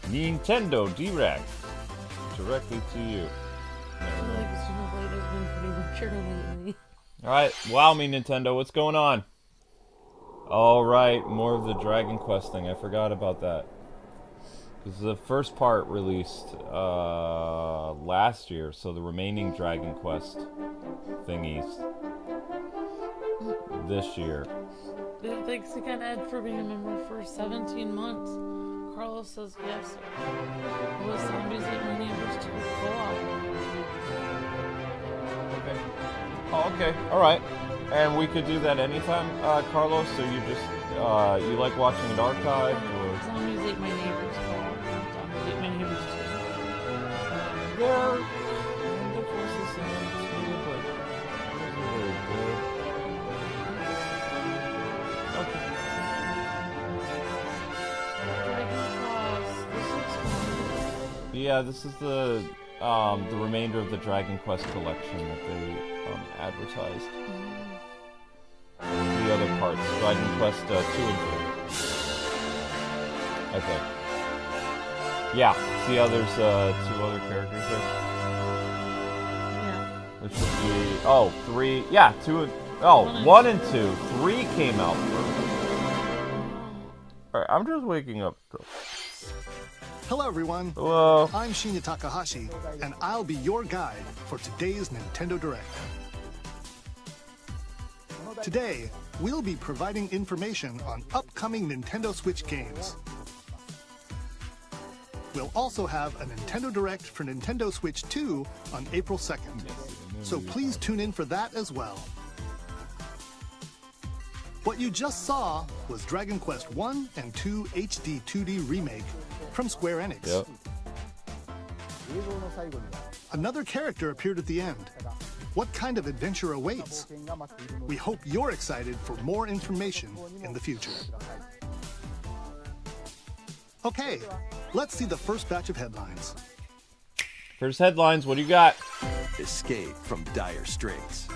Nintendo Direct. Directly to you. Alright, wow me Nintendo, what's going on? Alright, more of the Dragon Quest thing, I forgot about that. Because the first part released last year, so the remaining Dragon Quest thingies this year. Thanks again, Ed, for being a member for 17 months. Carlos says yes. It was zombies at my neighbor's to co-op. Okay. Oh, okay. Alright. And we could do that anytime, Carlos, so you just, you like watching it archived, or? Zombies ate my neighbor's co-op. Zombies ate my neighbor's too. They're the forces in them too, but it wasn't very good. Okay. Yeah, this is the remainder of the Dragon Quest collection that they advertised. The other parts, Dragon Quest 2 and 3. I think. Yeah, see how there's 2 other characters there? Yeah. There should be, oh, 3, yeah, 2, oh, 1 and 2. 3 came out first. Alright, I'm just waking up though. Hello everyone. Hello. I'm Shinya Takahashi, and I'll be your guide for today's Nintendo Direct. Today, we'll be providing information on upcoming Nintendo Switch games. We'll also have a Nintendo Direct for Nintendo Switch 2 on April 2nd, so please tune in for that as well. What you just saw was Dragon Quest 1 and 2 HD 2D Remake from Square Enix. Yep. Another character appeared at the end. What kind of adventure awaits? We hope you're excited for more information in the future. Okay, let's see the first batch of headlines. First headlines, what do you got? Escape from dire straits.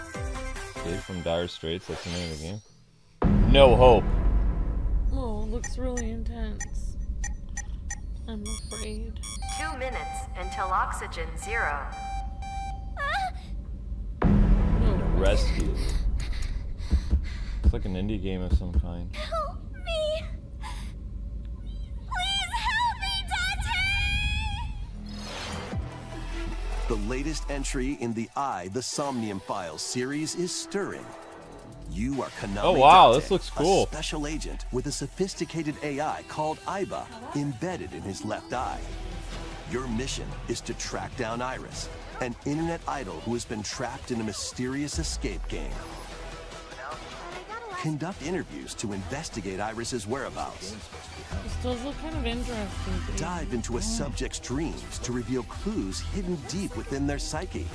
Escape from Dire Straits, that's the name of the game. No hope. Oh, it looks really intense. I'm afraid. 2 minutes until oxygen 0. Rescue. It's like an indie game of some kind. Help me! Please help me, Dante! The latest entry in the The Somnium Files series is stirring. You are Konami Oh wow, Dante, this looks cool. a special agent with a sophisticated AI called Aiba embedded in his left eye. Your mission is to track down Iris, an internet idol who has been trapped in a mysterious escape game. Conduct interviews to investigate Iris's whereabouts. This does look kind of interesting. Dive into a subject's dreams to reveal clues hidden deep within their psyche.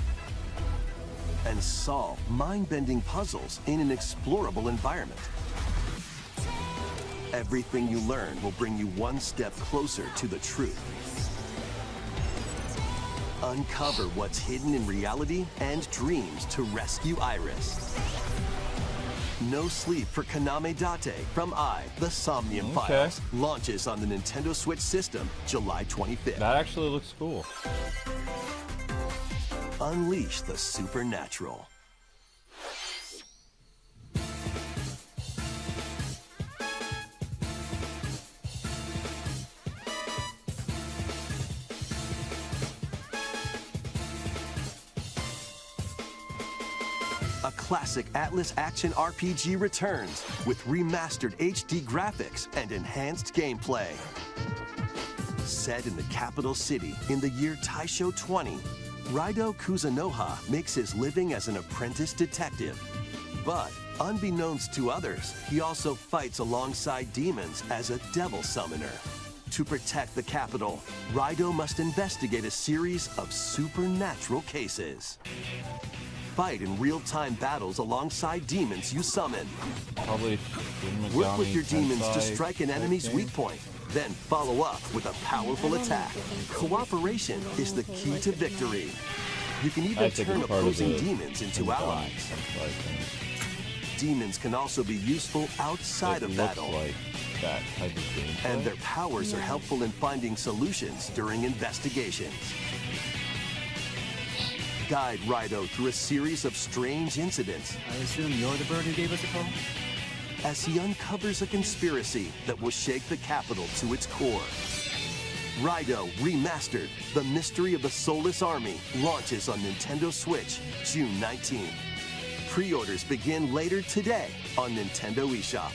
And solve mind-bending puzzles in an explorable environment. Everything you learn will bring you one step closer to the truth. Uncover what's hidden in reality and dreams to rescue Iris. No Sleep for Konami Date from The Somnium Files launches on the Nintendo Switch system July 25th. That actually looks cool. Unleash the supernatural. A classic Atlas action RPG returns with remastered HD graphics and enhanced gameplay. Set in the capital city in the year Taisho 20, Raido Kuzunoha makes his living as an apprentice detective. But unbeknownst to others, he also fights alongside demons as a devil summoner. To protect the capital, Raido must investigate a series of supernatural cases. Fight in real-time battles alongside demons you summon. Probably Work with your demons to strike an enemy's weak point. Then follow up with a powerful attack. Cooperation is the key to victory. You can even turn opposing demons into allies. Demons can also be useful outside It of looks battle. like that type of gameplay. And their powers are helpful in finding solutions during investigations. Guide Rythm through a series of strange incidents I assume you're the bird who gave us a call? as he uncovers a conspiracy that will shake the capital to its core. Rythm Remastered, The Mystery of the Soulless Army, launches on Nintendo Switch June 19th. Pre-orders begin later today on Nintendo eShop.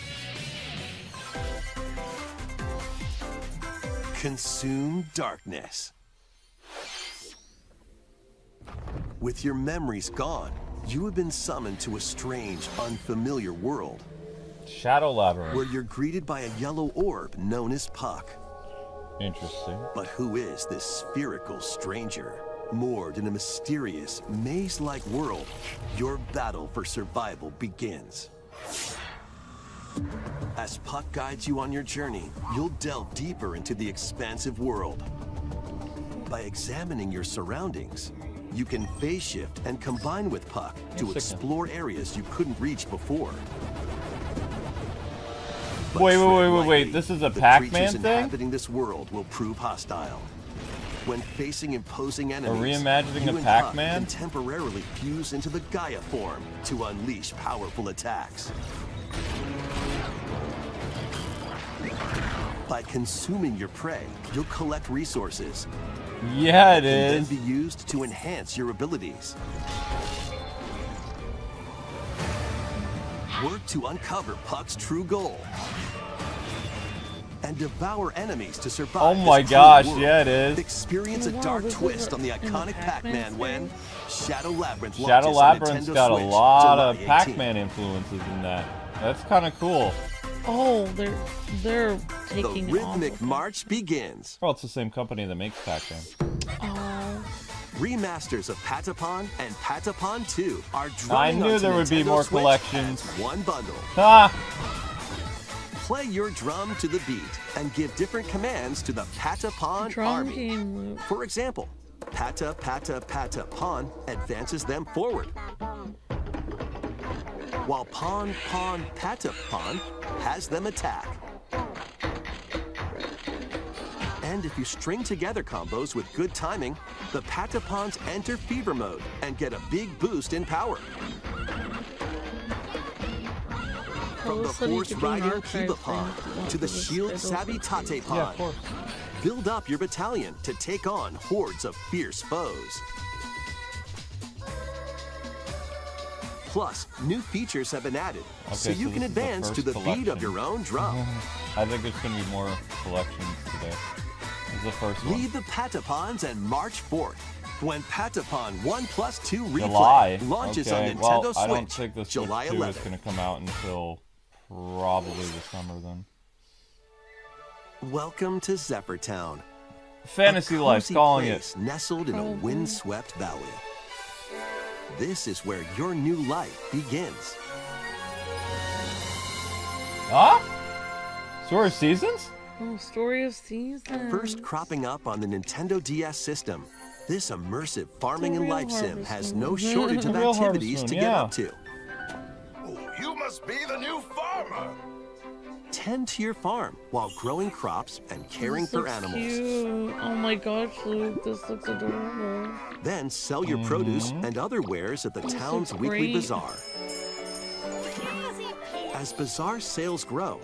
Consume darkness. With your memories gone, you have been summoned to a strange, unfamiliar world Shadow Labyrinth. where you're greeted by a yellow orb known as Puck. Interesting. But who is this spherical stranger? Moored in a mysterious, maze-like world, your battle for survival begins. As Puck guides you on your journey, you'll delve deeper into the expansive world. By examining your surroundings, you can phase shift and combine with Puck to explore areas you couldn't reach before. But Wait, tread wait. lightly. This is a The Pac-Man creatures thing? inhabiting this world will prove hostile. When facing imposing enemies, reimagining you a and Pac-Man? Puck can temporarily fuse into the Gaia form to unleash powerful attacks. By consuming your prey, you'll collect resources Yeah, it and then is. be used to enhance your abilities. Work to uncover Puck's true goal. And devour enemies to survive. Oh this my cruel gosh, world. yeah, it is. Experience a Wow, dark this is twist on the in the iconic Pac-Man Pac-Man when Shadow Labyrinth Shadow launches on Labyrinth's Nintendo got a Switch, lot July of 18th. Pac-Man influences in that. That's kind of cool. Oh, they're The taking rhythmic off. march begins. Well, it's the same company that makes Pac-Man. Oh, Remasters of Patapon and Patapon 2 are I dropping knew onto there would be Nintendo more Switch collections. as one bundle. Ah! Play your drum to the beat and give different commands to the Patapon drum army. game loop. For example, Pata Pata Pata Pawn advances them forward, while Pawn Pawn Pata Pawn has them attack. And if you string together combos with good timing, the Patapons enter fever mode and get a big boost in power. From the Carlos said he horse could do an riding archive Kiba Pawn thing to the for this shield schedule savvy for Tate kids. Pawn. Yeah, of course. Build up your battalion to take on hordes of fierce foes. Plus, new features have been added, so Okay, you so can this is the advance to first the beat of collection. your own drum. I think there's going to be more collections today. This is the first one. Lead the Patapons and march forth when Patapon 1+2 Replay July. launches Okay, on Nintendo well, Switch I don't think the Switch July 2 is 11th. going to come out until probably the summer then. Welcome to Zephyr Town. Fantasy A Life cozy calling it. place nestled in a Probably. windswept valley. This is where your new life begins. Huh? Story of Seasons? Oh, Story of Seasons. First cropping up on the Nintendo DS system, this immersive farming and Real life sim Harvest has Moon. no shortage of Real Harvest activities Moon, to get yeah. up to. Oh, you must be the new farmer. Tend to your farm while growing crops and caring This for looks animals. Cute. Oh my gosh, Luke, this looks adorable. Then sell your produce and other wares at the This town's looks weekly great. bazaar. As bazaar sales grow,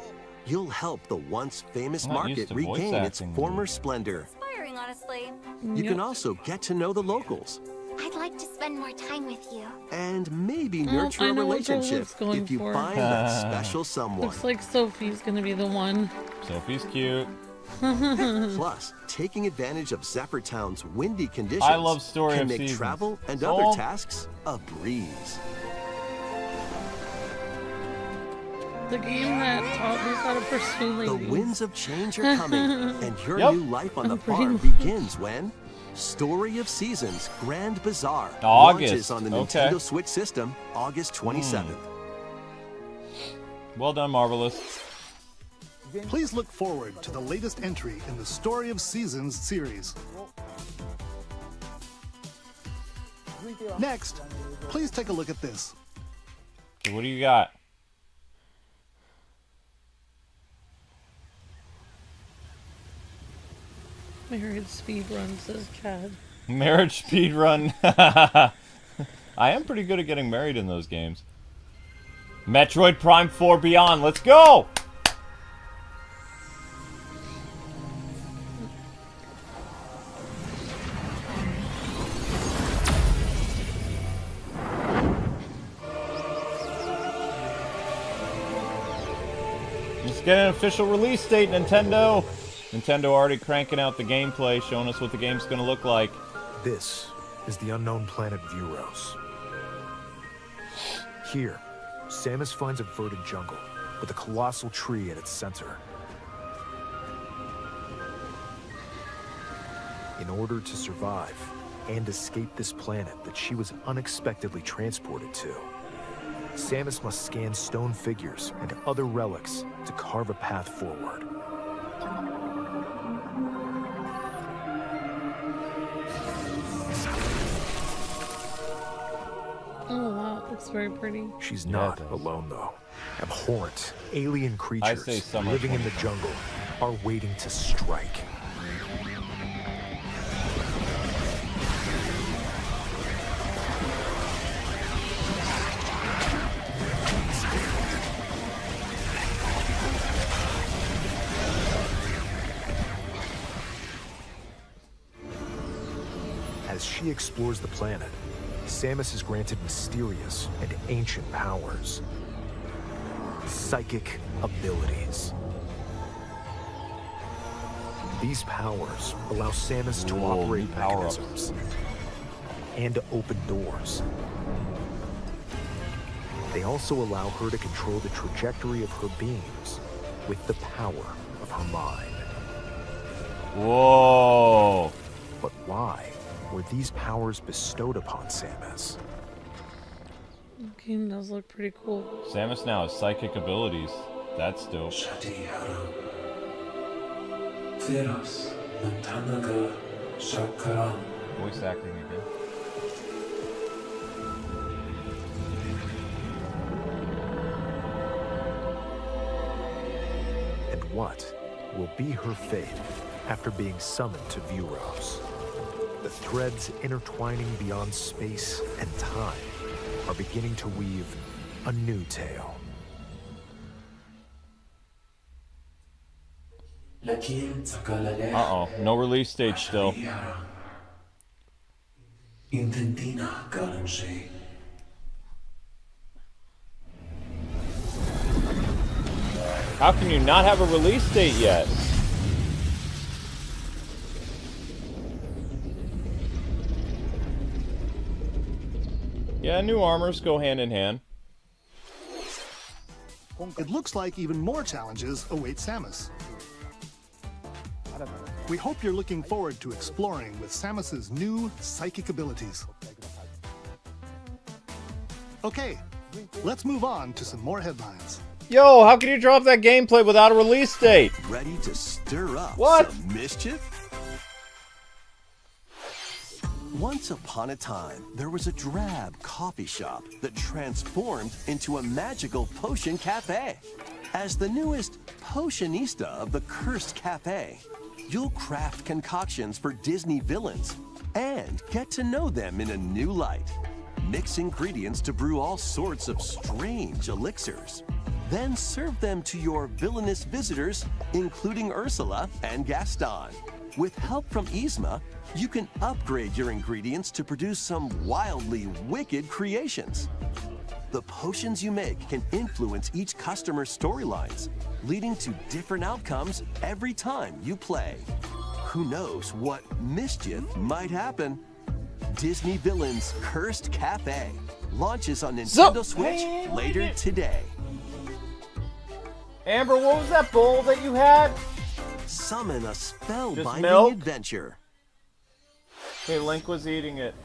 you'll help the once famous I'm not used market to voice regain its acting. former splendor. Inspiring, honestly. You can Yep. also get to know the locals I'd like to spend more time with you. and maybe Oh, nurture I a know what relationship Joel's going if you for. find that special someone. Looks like Sophie's gonna be the one. Sophie's cute. Plus, taking advantage of Zephyr Town's windy conditions I love Story can of make Seasons. travel and Soul. other tasks a breeze. The game that taught me how to pursue The ladies. winds of change are coming, and your Yep. new life on the Pretty farm much. begins when Story of Seasons Grand Bazaar launches August, on the okay. Nintendo Switch system August 27th. Well done, Marvelous. Please look forward to the latest entry in the Story of Seasons series. Next, please take a look at this. So what do you got? Married speed run, says Cad. Marriage speedrun. I am pretty good at getting married in those games. Metroid Prime 4 Beyond, let's go! Let's get an official release date, Nintendo! Nintendo already cranking out the gameplay, showing us what the game's gonna look like. This is the unknown planet Vuros. Here, Samus finds a verdant jungle with a colossal tree at its center. In order to survive and escape this planet that she was unexpectedly transported to, Samus must scan stone figures and other relics to carve a path forward. Oh wow, it looks very pretty. She's not alone, though. Abhorrent, alien creatures living in the jungle are waiting to strike. As she explores the planet, Samus is granted mysterious and ancient powers. Psychic abilities. These powers allow Samus to operate mechanisms and to open doors. They also allow her to control the trajectory of her beams with the power of her mind. Whoa! But why were these powers bestowed upon Samus? The game does look pretty cool. Samus now has psychic abilities. That's dope. Voice acting again. And what will be her fate after being summoned to Vuros? The threads intertwining beyond space and time are beginning to weave a new tale. Uh-oh, no release date still. How can you not have a release date yet? Yeah, new armors go hand in hand. It looks like even more challenges await Samus. We hope you're looking forward to exploring with Samus's new psychic abilities. Okay, let's move on to some more headlines. Yo, how can you drop that gameplay without a release date? Ready to stir up some mischief? Once upon a time, there was a drab coffee shop that transformed into a magical potion cafe. As the newest potionista of the cursed cafe, you'll craft concoctions for Disney villains and get to know them in a new light. Mix ingredients to brew all sorts of strange elixirs. Then serve them to your villainous visitors, including Ursula and Gaston. With help from Yzma, you can upgrade your ingredients to produce some wildly wicked creations. The potions you make can influence each customer's storylines, leading to different outcomes every time you play. Who knows what mischief might happen? Disney Villains Cursed Cafe launches on Nintendo Switch later today. Amber, what was that bowl that you had? Summon a spellbinding adventure. Hey, Link was eating it.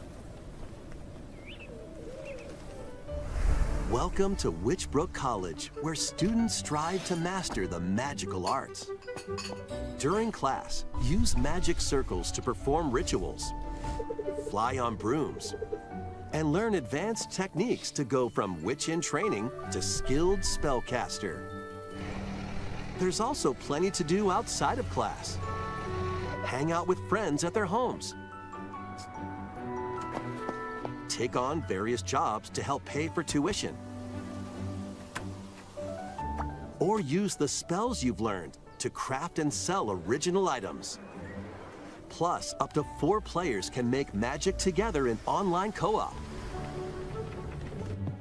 Welcome to Witchbrook College, where students strive to master the magical arts. During class, use magic circles to perform rituals, fly on brooms, and learn advanced techniques to go from witch in training to skilled spellcaster. There's also plenty to do outside of class. hang out with friends at their homes, take on various jobs to help pay for tuition, or use the spells you've learned to craft and sell original items. Plus, up to 4 players can make magic together in online co-op.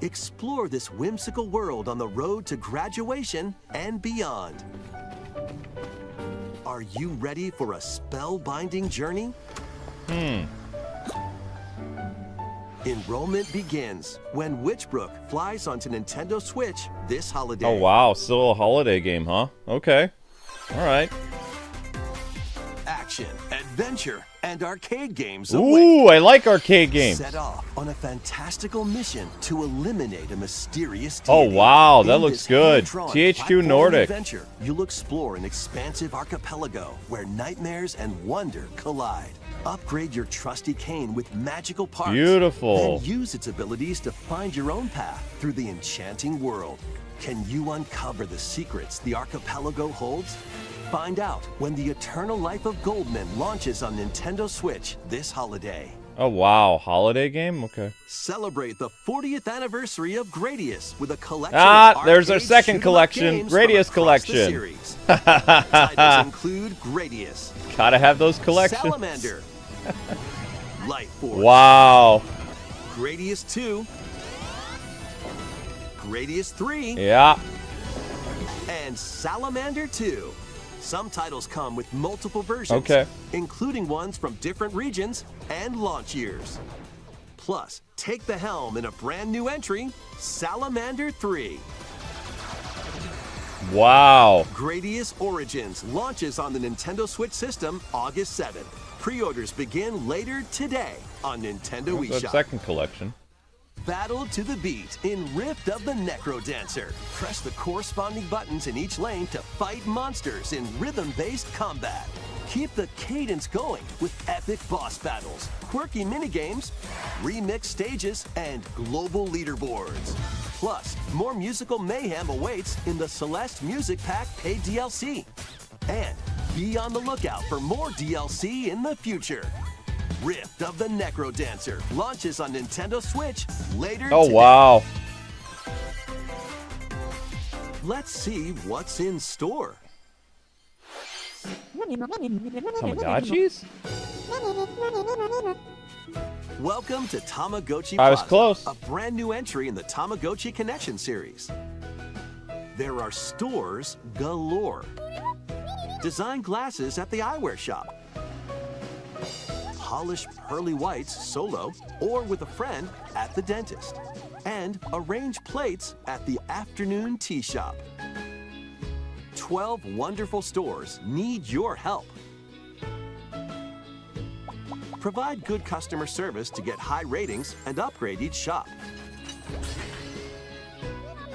Explore this whimsical world on the road to graduation and beyond. Are you ready for a spellbinding journey? Enrollment begins when Witchbrook flies onto Nintendo Switch this holiday. Oh wow, still a holiday game, huh? Okay. All right. Action, adventure, and arcade games await. Ooh, I like arcade games. Set off on a fantastical mission to eliminate a mysterious Oh deity. wow, that In looks this good. hand-drawn THQ platform Nordic. Adventure, you'll explore an expansive archipelago where nightmares and wonder collide. Upgrade your trusty cane with magical parts. Beautiful. Then use its abilities to find your own path through the enchanting world. Can you uncover the secrets the archipelago holds? Find out when the Eternal Life of Goldman launches on Nintendo Switch this holiday. Oh wow, holiday game? Okay. Celebrate the 40th anniversary of Gradius with a collection of there's our arcade second shoot-'em-up collection, games from Gradius across collection. The series. Titles include Gradius, Gotta have those collections. Salamander, Light Force, Wow. Gradius 2, Gradius 3, Yeah. and Salamander 2. Some titles come with multiple versions, Okay. including ones from different regions and launch years. Plus, take the helm in a brand new entry, Salamander 3. Wow. Gradius Origins launches on the Nintendo Switch system August 7th. Pre-orders begin later today on Nintendo What's that eShop. second collection? Battle to the beat in Rift of the Necro Dancer. Press the corresponding buttons in each lane to fight monsters in rhythm-based combat. Keep the cadence going with epic boss battles, quirky minigames, remix stages, and global leaderboards. Plus, more musical mayhem awaits in the Celeste Music Pack paid DLC. And be on the lookout for more DLC in the future. Rift of the Necro Dancer launches on Nintendo Switch later Oh today. wow. Let's see what's in store. Tamagotchis? Welcome to Tamagotchi I was Plaza, close. a brand new entry in the Tamagotchi Connection series. There are stores galore. Design glasses at the eyewear shop. Polish pearly whites solo or with a friend at the dentist. And arrange plates at the afternoon tea shop. 12 wonderful stores need your help. Provide good customer service to get high ratings and upgrade each shop.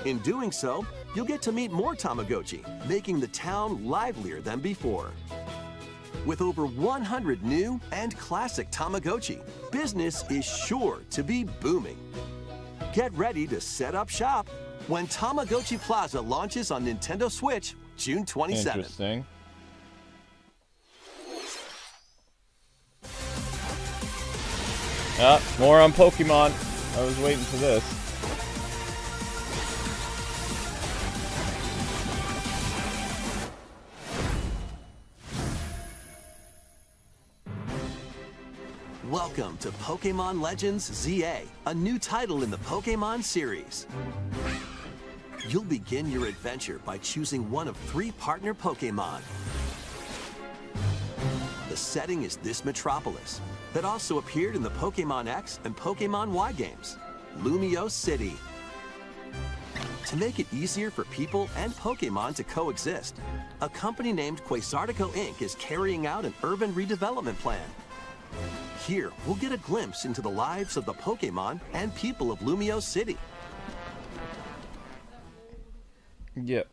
In doing so, you'll get to meet more Tamagotchi, making the town livelier than before. With over 100 new and classic Tamagotchi, business is sure to be booming. Get ready to set up shop when Tamagotchi Plaza launches on Nintendo Switch June 27th. Interesting. More on Pokemon. I was waiting for this. Welcome to Pokemon Legends ZA, a new title in the Pokemon series. You'll begin your adventure by choosing one of 3 partner Pokemon. The setting is this metropolis that also appeared in the Pokemon X and Pokemon Y games, Lumio City. To make it easier for people and Pokemon to coexist, a company named Quasartico Inc. is carrying out an urban redevelopment plan. Here, we'll get a glimpse into the lives of the Pokemon and people of Lumio City. Yep.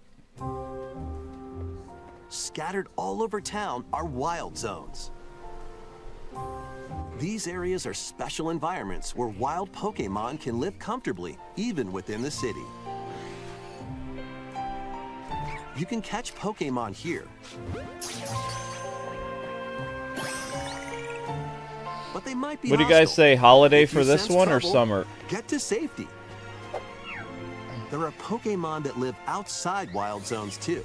Scattered all over town are wild zones. These areas are special environments where wild Pokemon can live comfortably, even within the city. You can catch Pokemon here. but they might be What do you guys hostile. say? Holiday If you for this sense one or trouble, summer? Get to safety. There are Pokemon that live outside wild zones too.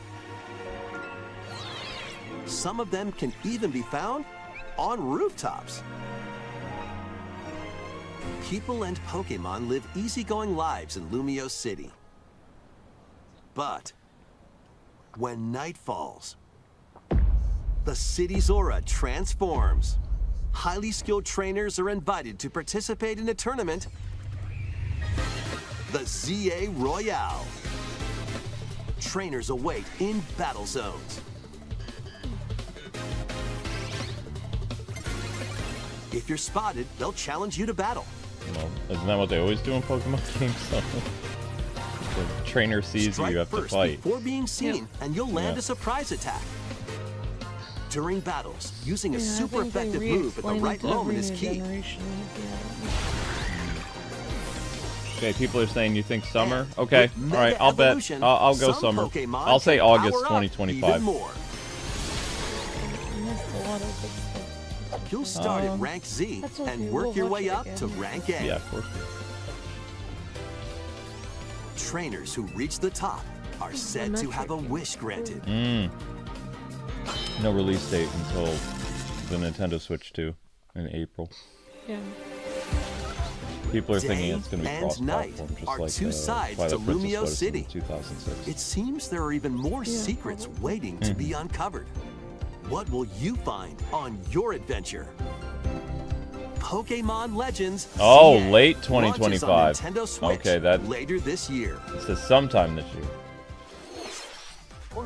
Some of them can even be found on rooftops. People and Pokemon live easygoing lives in Lumio City. But when night falls, the city's aura transforms. Highly skilled trainers are invited to participate in a tournament, the ZA Royale. Trainers await in battle zones. If you're spotted, they'll challenge you to battle. Well, isn't that what they always do in Pokemon games? The trainer sees Strike you, you have to first fight. before being seen, and you'll land Yeah. a surprise attack. During battles, using a Yeah, super I think they effective move at the re-explain right it to moment every is new key. generation. Okay, people are saying you think summer. Okay, With all right. Mega I'll bet. Evolution, I'll go some summer. Pokemon I'll say can August power up 2025. even more. I missed a lot of good stuff. You'll start at rank Z That's okay, and work we'll your watch way it up again. to rank A. Yeah, of course. Trainers who reach the top are said to have a wish granted. No release date until the Nintendo Switch 2 in April. Yeah. People are Day thinking it's going to be and night cross-platform, just are like two sides to Twilight Princess Lumio was in City. 2006. It seems there are even more secrets waiting to be uncovered. What will you find on your adventure? Pokemon Legends. Oh, ZA late launches on 2025. Nintendo Switch Okay, that later this year. it says sometime this year.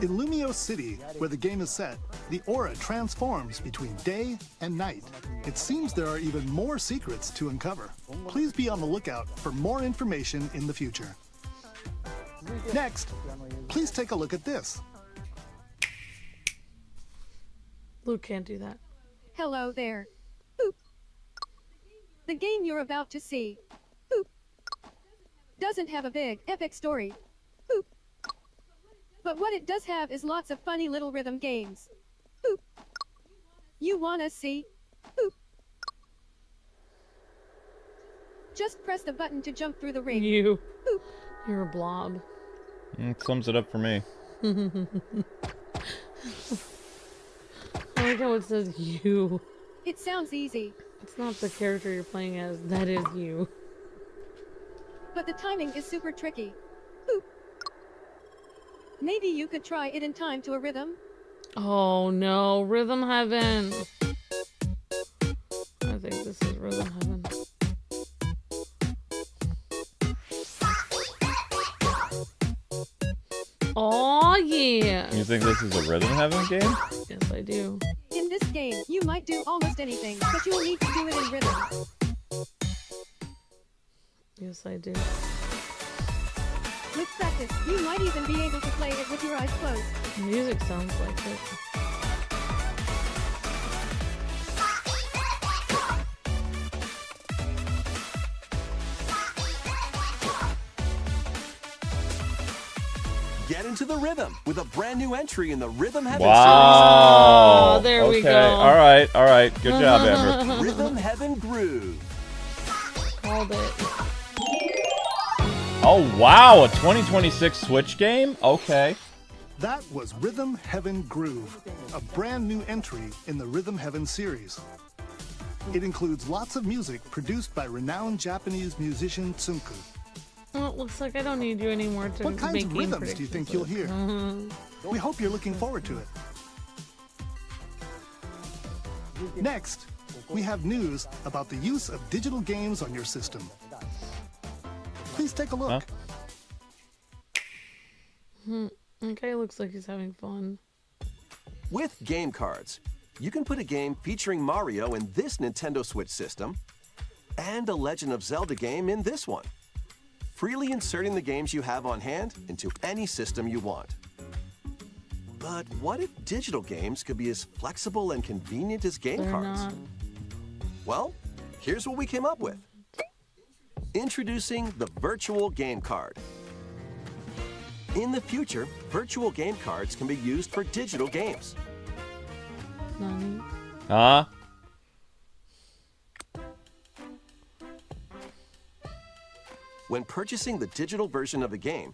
In Lumio City, where the game is set, the aura transforms between day and night. It seems there are even more secrets to uncover. Please be on the lookout for more information in the future. Next, please take a look at this. Luke can't do that. Hello there. Boop. The game you're about to see, boop, doesn't have a big, epic story. Boop. But what it does have is lots of funny little rhythm games. Boop. You wanna see? Boop. Just press the button to jump through the ring. You. Boop. You're a blob. Sums it up for me. I like how it says you. It sounds easy, It's not the character you're playing as. That is you. but the timing is super tricky. Boop. Maybe you could try it in time to a rhythm? Oh no, Rythm Heaven. I think this is Rythm Heaven. Oh yeah. You think this is a Rhythm Heaven game? Yes, I do. In this game, you might do almost anything, but you'll need to do it in rhythm. Yes, I do. With practice, you might even be able to play it with your eyes closed. The music sounds like it. Get into the rhythm with a brand new entry in the Rythm Heaven Wow. Oh, there we okay. go. All right. All right. Good job, Amber. series. Rythm Heaven Groove. Called it. Oh, wow. A 2026 Switch game? Okay. That was Rythm Heaven Groove, a brand new entry in the Rythm Heaven series. It includes lots of music produced by renowned Japanese musician Tsunku. Well, it looks like I don't need you anymore to What kinds make of game rhythms do you think you'll hear? predictions. We hope you're looking forward to it. Next, we have news about the use of digital games on your system. Please take a look. Okay, looks like he's having fun. With game cards, you can put a game featuring Mario in this Nintendo Switch system and a Legend of Zelda game in this one, freely inserting the games you have on hand into any system you want. But what if digital games could be as flexible and convenient as game They're cards? not. Well, here's what we came up with. Introducing the Virtual Game Card. In the future, virtual game cards can be used for digital games. Nani? Huh? When purchasing the digital version of a game,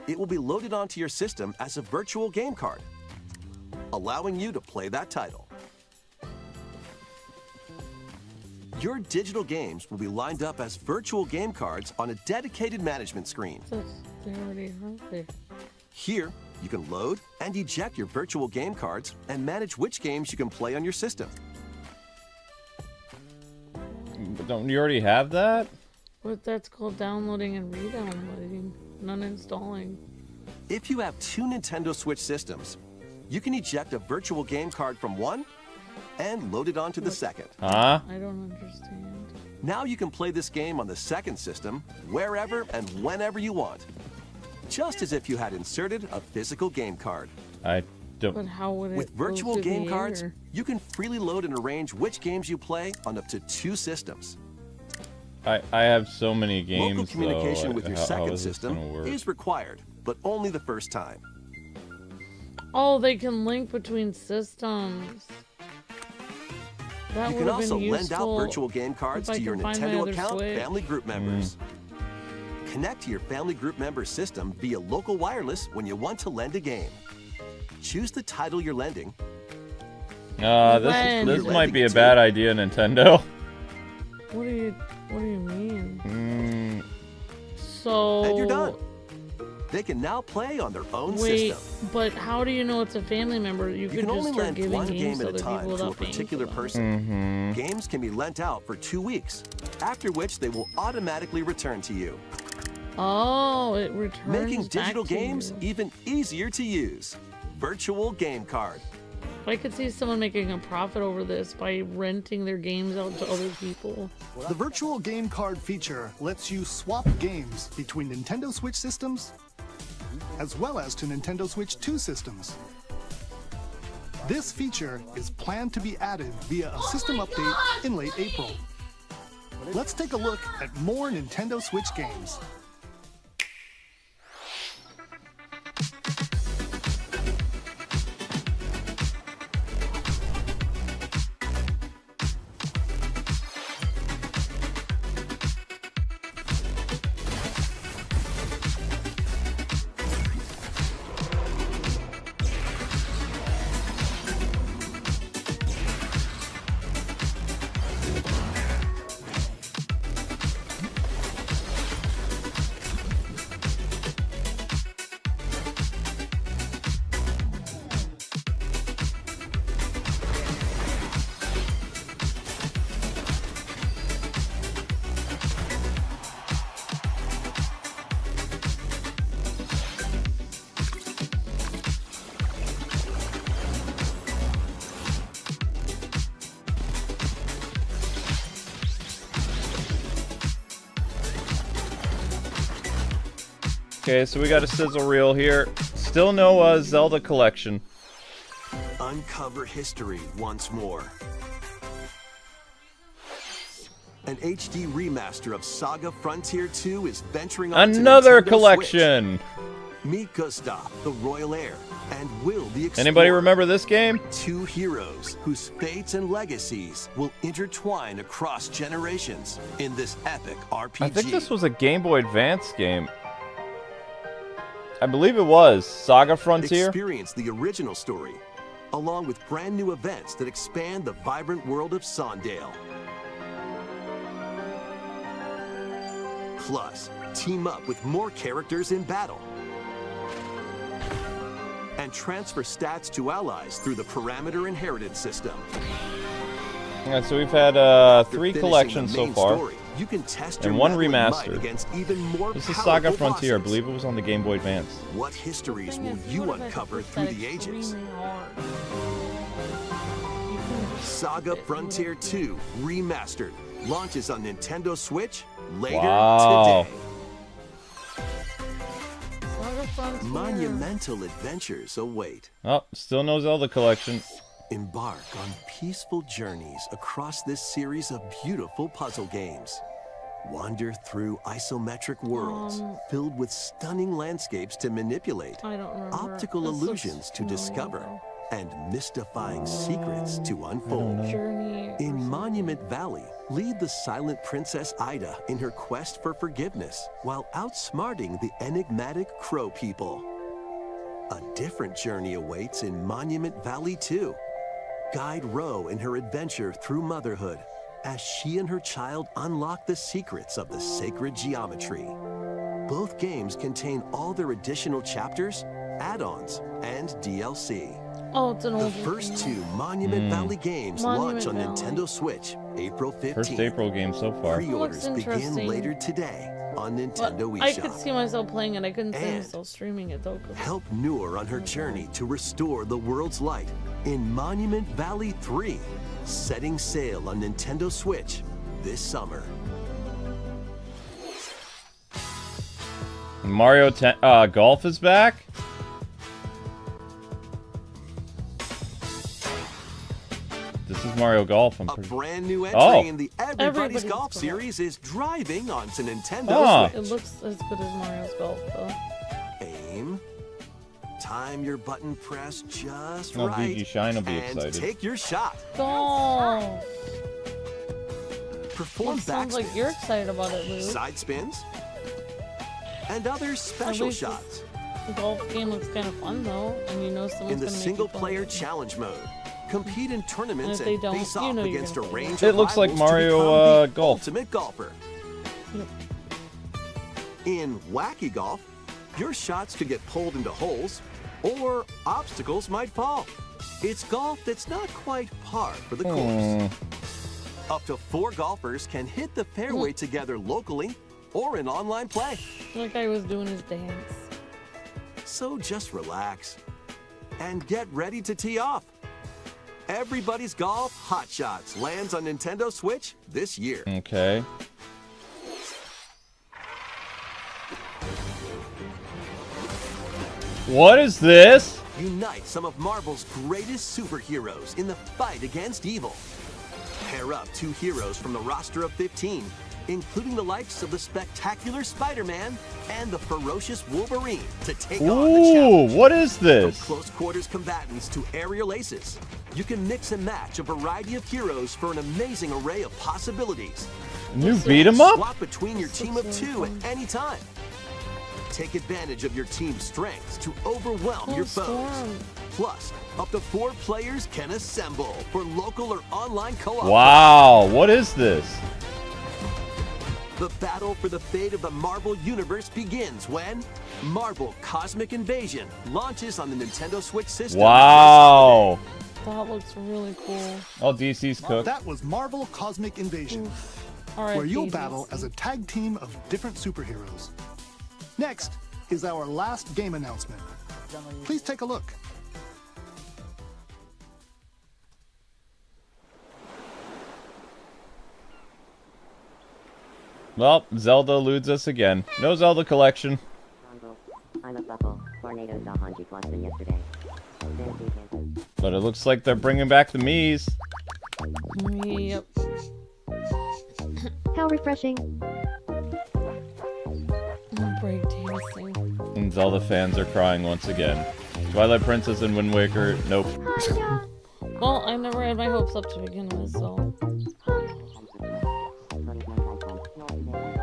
it will be loaded onto your system as a virtual game card, allowing you to play that title. Your digital games will be lined up as virtual game cards on a dedicated management screen. They already have it. Here, you can load and eject your virtual game cards and manage which games you can play on your system. But don't you already have that? But that's called downloading and re-downloading, not installing. If you have 2 Nintendo Switch systems, you can eject a virtual game card from one and load it onto the second. Huh? I don't understand. Now you can play this game on the second system wherever and whenever you want, just as if you had inserted a physical game card. I don't. But how would it With go virtual through game the cards, air? you can freely load and arrange which games you play on up to 2 systems. I have so many games. Local communication though. with your How second is this system gonna work? is required, but only the first time. Oh, they can link between systems. That You would can have also been lend out useful virtual game cards if I to your can find my Nintendo other account Switch. family group members. Connect to your family group member system via local wireless when you want to lend a game. Choose the title you're lending. This might be a bad idea, Nintendo. What do you mean? So And you're done. They can now play on their own wait, system. but how do you know it's a family member? You You could can just only start lend giving one games game to at a other time people to a without paying for particular them. person. Games can be lent out for 2 weeks, after which they will automatically return to you, Oh, it returns making back digital to games you. even easier to use. Virtual game card. I could see someone making a profit over this by renting their games out to other people. The virtual game card feature lets you swap games between Nintendo Switch systems as well as to Nintendo Switch 2 systems. This feature is planned to be added via a system update in late April. Let's take a look at more Nintendo Switch games. Okay, so we got a Sizzle Reel here. Still no Zelda collection. Uncover history once more. An HD remaster of Saga Frontier 2 is venturing on Another Nintendo collection. Switch. Meet Gustav, the royal heir, and Will the Explorer. Anybody remember this game? 2 heroes whose fates and legacies will intertwine across generations in this epic RPG. I think this was a Game Boy Advance game. I believe it was Saga Frontier. Experience the original story, along with brand new events that expand the vibrant world of Sondale. Plus, team up with more characters in battle. And transfer stats to allies through the parameter inheritance system. Yeah, so we've had After 3 finishing collections the so main far, story, you can test and your 1 mettle and might remastered. against even more This is Saga powerful Frontier. I bosses. believe it was on the Game Boy Advance. What histories Thing will is, you what if I uncover put through that the ages? extremely hard? Saga Frontier 2 Remastered launches on Nintendo Switch later Wow. today. Saga Frontier. Monumental adventures await. Oh, still no Zelda collection. Embark on peaceful journeys across this series of beautiful puzzle games. Wander through isometric worlds filled with stunning landscapes to manipulate, I don't remember. optical This looks illusions to familiar, discover, though. and mystifying secrets to unfold. Journey. In Monument Valley, lead the silent Princess Ida in her quest for forgiveness while outsmarting the enigmatic Crow people. A different journey awaits in Monument Valley 2. Guide Ro in her adventure through motherhood as she and her child unlock the secrets of the sacred geometry. Both games contain all their additional chapters, add-ons, and DLC. Oh, it's an The old first two Monument Valley games launch on Nintendo Switch April 15th. First April game so far. Pre-orders begin interesting. later today on Nintendo I could eShop. see myself playing it. I couldn't see And myself streaming it though. Help Noor on her journey to restore the world's light in Monument Valley 3, setting sail on Nintendo Switch this summer. Mario Golf is back? This is Mario Golf. A brand new entry in the Everybody's Golf series is driving onto Nintendo Switch. It looks as good as Mario's Golf though. Aim. Time your button press just Oh, right. DG Shine will be and excited. take your shot. Go! Perform It sounds like backspins, you're excited about it, Lou. side spins, and other special least shots. The golf game looks kind of fun though, and you know someone's In the gonna make you single-player play. challenge mode, compete in tournaments And if they and don't, face you off know you're against a gonna range It of looks like rivals to Mario, become the Golf. ultimate golfer. Yep. In Wacky Golf, your shots could get pulled into holes, or obstacles might fall. It's golf that's not quite par for the course. Up to 4 golfers can hit the fairway together locally or in online play. Like I was doing his dance. So just relax and get ready to tee off. Everybody's Golf Hot Shots lands on Nintendo Switch this year. Okay. What is this? Unite some of Marvel's greatest superheroes in the fight against evil. Pair up 2 heroes from the roster of 15, including the likes of the spectacular Spider-Man and the ferocious Wolverine to take on the Ooh, challenge. what is this? From close quarters combatants to aerial aces, you can mix and match a variety of heroes for an amazing array of possibilities. New beat 'em up? Swap between your team of 2 at any time. Take advantage of your team's strengths to overwhelm your foes. Plus, up to 4 players can assemble for local or online co-op. Wow, what is this? The battle for the fate of the Marvel Universe begins when Marvel Cosmic Invasion launches on the Nintendo Switch system. Wow. That looks really cool. Oh, DC's cooked. That was Marvel Cosmic Invasion, Alright, where you'll DC's. battle as a tag team of different superheroes. Next is our last game announcement. Please take a look. Well, Zelda eludes us again. No Zelda collection. I'm a buckle. Tornadoes off on G+ than yesterday. But it looks like they're bringing back the Miis. Yep. How refreshing. Breakdancing. And Zelda fans are crying once again. Twilight Princess and Wind Waker, nope. Well, I never had my hopes up to begin with, so.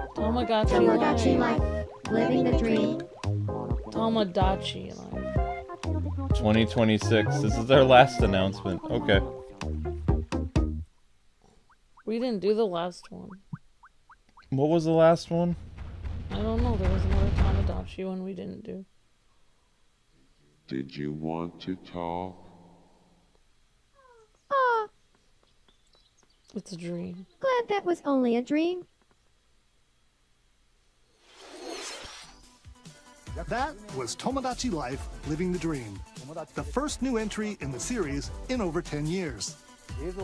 Tomodachi life. Living the dream. Tomodachi life. 2026. This is their last announcement. Okay. We didn't do the last one. What was the last one? I don't know. There was another Tomodachi one we didn't do. Did you want to talk? Ah, It's a dream. glad that was only a dream. That was Tomodachi Life, Living the Dream, the first new entry in the series in over 10 years.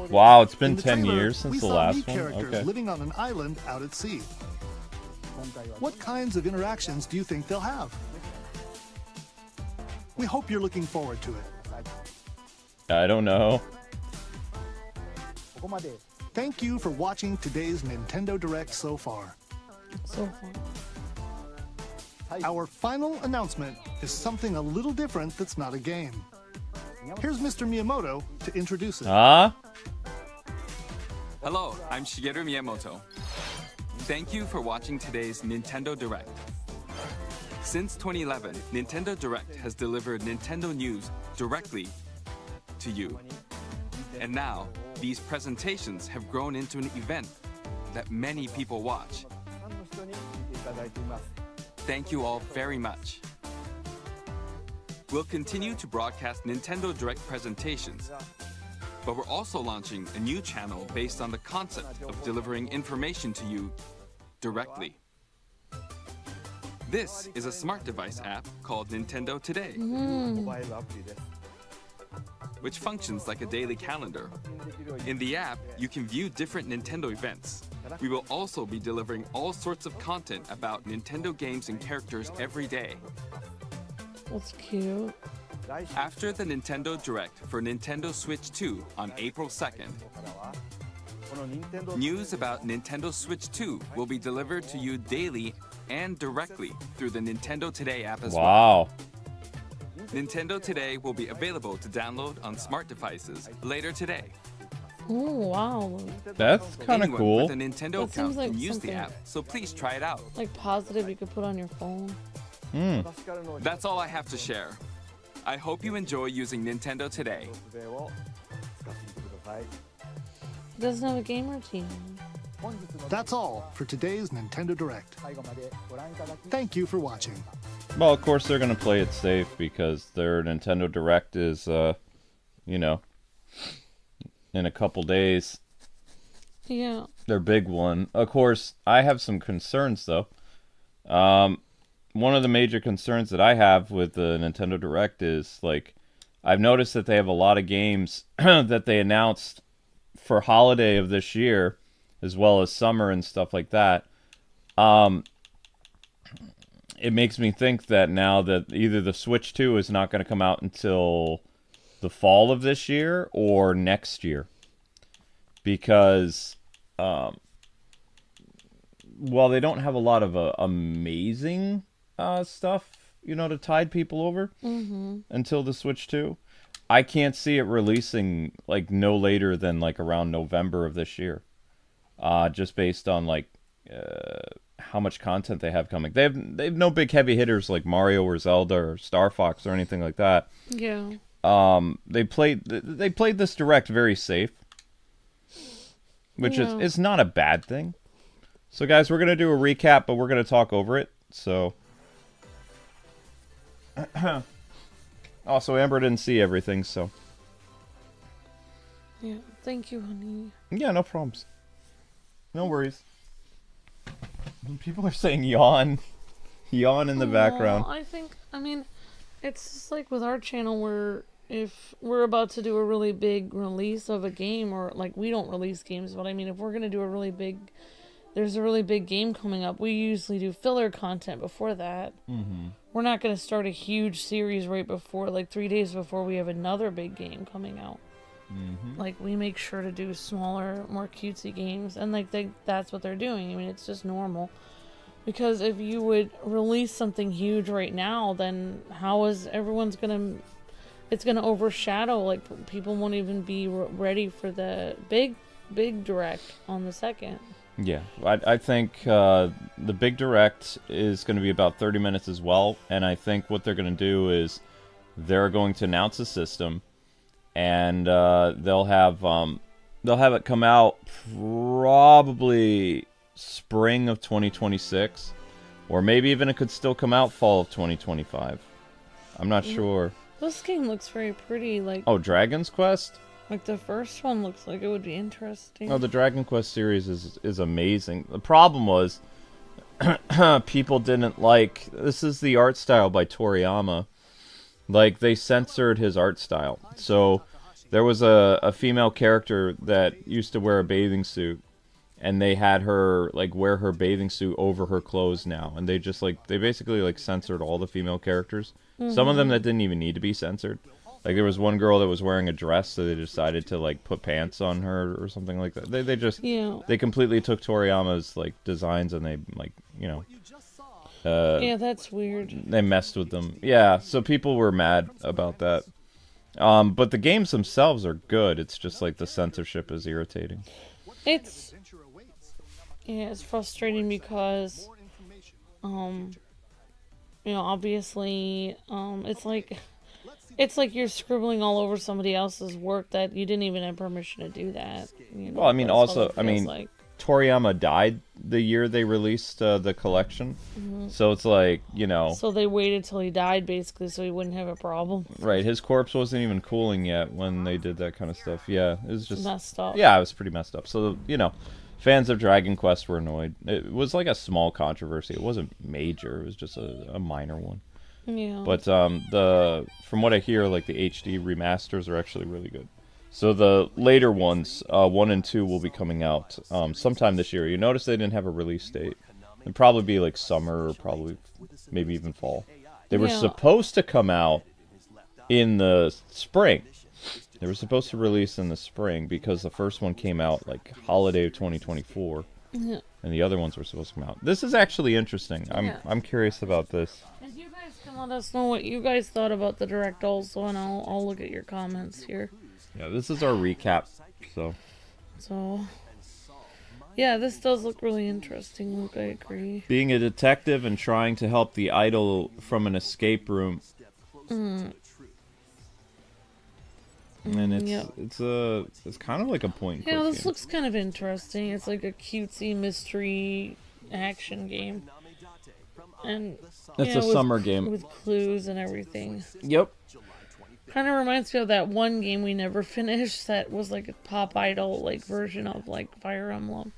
Wow, it's been In the 10 trailer, years since we the saw last Mii one? characters Okay. living on an island out at sea. What kinds of interactions do you think they'll have? We hope you're looking forward to it. I don't know. Thank you for watching today's Nintendo Direct so far. So fun. Our final announcement is something a little different that's not a game. Here's Mr. Miyamoto to introduce it. Hello, I'm Shigeru Miyamoto. Thank you for watching today's Nintendo Direct. Since 2011, Nintendo Direct has delivered Nintendo news directly to you. And now, these presentations have grown into an event that many people watch. Thank you all very much. We'll continue to broadcast Nintendo Direct presentations, but we're also launching a new channel based on the concept of delivering information to you directly. This is a smart device app called Nintendo Today, which functions like a daily calendar. In the app, you can view different Nintendo events. We will also be delivering all sorts of content about Nintendo games and characters every day. That's cute. After the Nintendo Direct for Nintendo Switch 2 on April 2nd, news about Nintendo Switch 2 will be delivered to you daily and directly through the Nintendo Today app as well. Wow. Nintendo Today will be available to download on smart devices later today. Oh, wow. That's kind of Anyone cool. with a Nintendo That account seems like can use the something app, so please try it out. like positive you could put on your phone. That's all I have to share. I hope you enjoy using Nintendo Today. He doesn't have a game routine. That's all for today's Nintendo Direct. Thank you for watching. Well, of course they're going to play it safe because their Nintendo Direct is, you know, in a couple days. Yeah. Their big one. Of course, I have some concerns, though. One of the major concerns that I have with the Nintendo Direct is, like, I've noticed that they have a lot of games that they announced for holiday of this year, as well as summer and stuff like that. It makes me think that now that either the Switch 2 is not going to come out until the fall of this year or next year. Because, while they don't have a lot of amazing stuff, you know, to tide people over until the Switch 2, I can't see it releasing, like, no later than, like, around November of this year. Just based on, like, how much content they have coming. They have no big heavy hitters like Mario or Zelda or Star Fox or anything like that. Yeah. They played this Direct very safe, which is not a bad thing. So guys, we're gonna do a recap, but we're gonna talk over it. So also Amber didn't see everything, so Yeah. Thank you, honey. yeah, no problems. No worries. People are saying yawn. Yawn in the background. I mean, it's just like with our channel where if we're about to do a really big release of a game, or like we don't release games, but I mean if we're going to do there's a really big game coming up, we usually do filler content before that. We're not going to start a huge series right before, like 3 days before we have another big game coming out. Like, we make sure to do smaller, more cutesy games, and like that's what they're doing. I mean, it's just normal. Because if you would release something huge right now, then how is everyone's gonna... It's gonna overshadow, like, people won't even be ready for the big Direct on the 2nd. Yeah, I think the big Direct is going to be about 30 minutes as well, and I think what they're going to do is they're going to announce a system, and they'll have it come out probably spring of 2026, or maybe even it could still come out fall of 2025. I'm not sure. This game looks very pretty, like... Oh, Dragon's Quest? Like, the first one looks like it would be interesting. Oh, the Dragon Quest series is amazing. The problem was, people didn't like... This is the art style by Toriyama. Like, they censored his art style. So, there was a female character that used to wear a bathing suit, and they had her, like, wear her bathing suit over her clothes now. And they just, like, they basically, like, censored all the female characters. Some of them that didn't even need to be censored. Like, there was one girl that was wearing a dress, so they decided to, like, put pants on her or something like that. They just... Yeah. They completely took Toriyama's, like, designs and they, like, you know... yeah, that's weird. They messed with them. Yeah, so people were mad about that. But the games themselves are good. It's just like the censorship is irritating. It's frustrating because obviously it's like you're scribbling all over somebody else's work that you didn't even have permission to do that. Well, I mean, also, like. Toriyama died the year they released the collection, so it's like, So they waited till he died, basically, so he wouldn't have a problem. Right, his corpse wasn't even cooling yet when they did that kind of stuff. Yeah, it was just messed up. Yeah, it was pretty messed up. So, fans of Dragon Quest were annoyed. It was like a small controversy. It wasn't major. It was just a minor one. Yeah. But from what I hear, like the HD remasters are actually really good. So the later ones, 1 and 2, will be coming out sometime this year. You notice they didn't have a release date. It'd probably be like summer or probably maybe even fall. They were supposed to come out in the spring. They were supposed to release in the spring because the first one came out like holiday of 2024. Yeah. And the other ones were supposed to come out. This is actually interesting. I'm curious about this. And you guys can let us know what you guys thought about the Direct also, and I'll look at your comments here. Yeah, this is our recap, so, yeah, this does look really interesting, Luke, I agree. Being a detective and trying to help the idol from an escape room. And it's kind of like a point and click this game. looks kind of interesting. It's like a cutesy mystery action game. And it's a summer game. With clues and everything. Yep. Kind of reminds me of that one game we never finished that was like a pop idol like version of like Fire Emblem,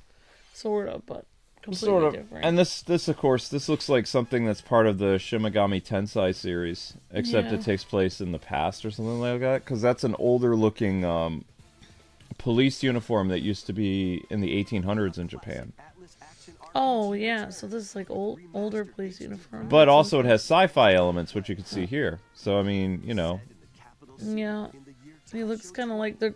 sort of, but completely different. And this of course, this looks like something that's part of the Shin Megami Tensei series, except it takes place in the past or something like that, because that's an older looking police uniform that used to be in the 1800s in Japan. Oh yeah, so this is like older police uniform. But also it has sci-fi elements, which you can see here. So I mean, Yeah, he looks kind of like the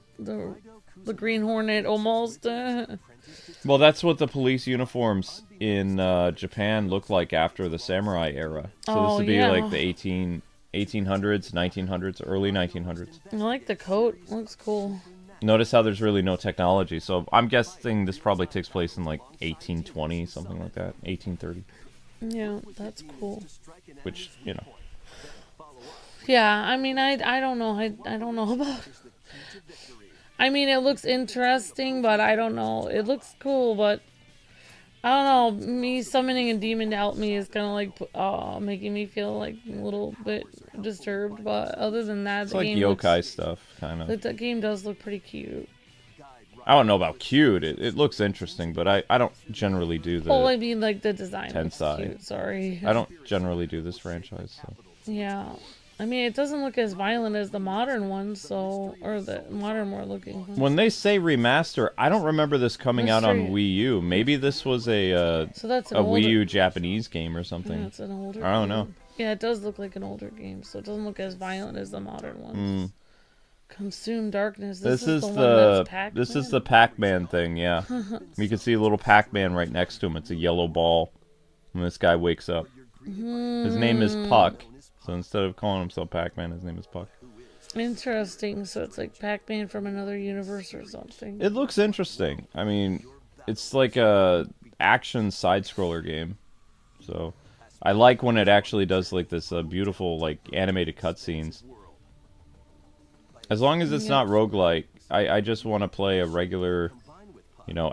Green Hornet almost. Well, that's what the police uniforms in Japan look like after the samurai era. So this would be like the 1800s, 1900s, early 1900s. I like the coat. It looks cool. Notice how there's really no technology. So I'm guessing this probably takes place in like 1820, something like that, 1830. Yeah, that's cool. Which, Yeah, I mean, I don't know. I don't know about... I mean, it looks interesting, but I don't know. It looks cool, but... I don't know. Me summoning a demon to help me is kind of like making me feel like a little bit disturbed, but other than that, it's like yokai stuff, kind of. The game does look pretty cute. I don't know about cute. It looks interesting, but I don't generally do the... Well, I mean, like, the design Tensei. looks cute, sorry. I don't generally do this franchise, so... Yeah. I mean, it doesn't look as violent as the modern ones, so... Or the modern, more looking ones. When they say remaster, I don't remember this coming out on Wii U. Maybe this was a Wii U Japanese game or something. Yeah, it's an older I don't know. Yeah, it does look like an older game, so it doesn't look as violent as the modern ones. Consume Darkness. This is the Pac-Man thing, yeah. You can see a little Pac-Man right next to him. It's a yellow ball when this guy wakes up. His name is Puck. So instead of calling himself Pac-Man, his name is Puck. Interesting. So it's like Pac-Man from another universe or something. It looks interesting. I mean, it's like a action side-scroller game. So I like when it actually does like this beautiful like animated cutscenes. As long as it's not roguelike, I just want to play a regular,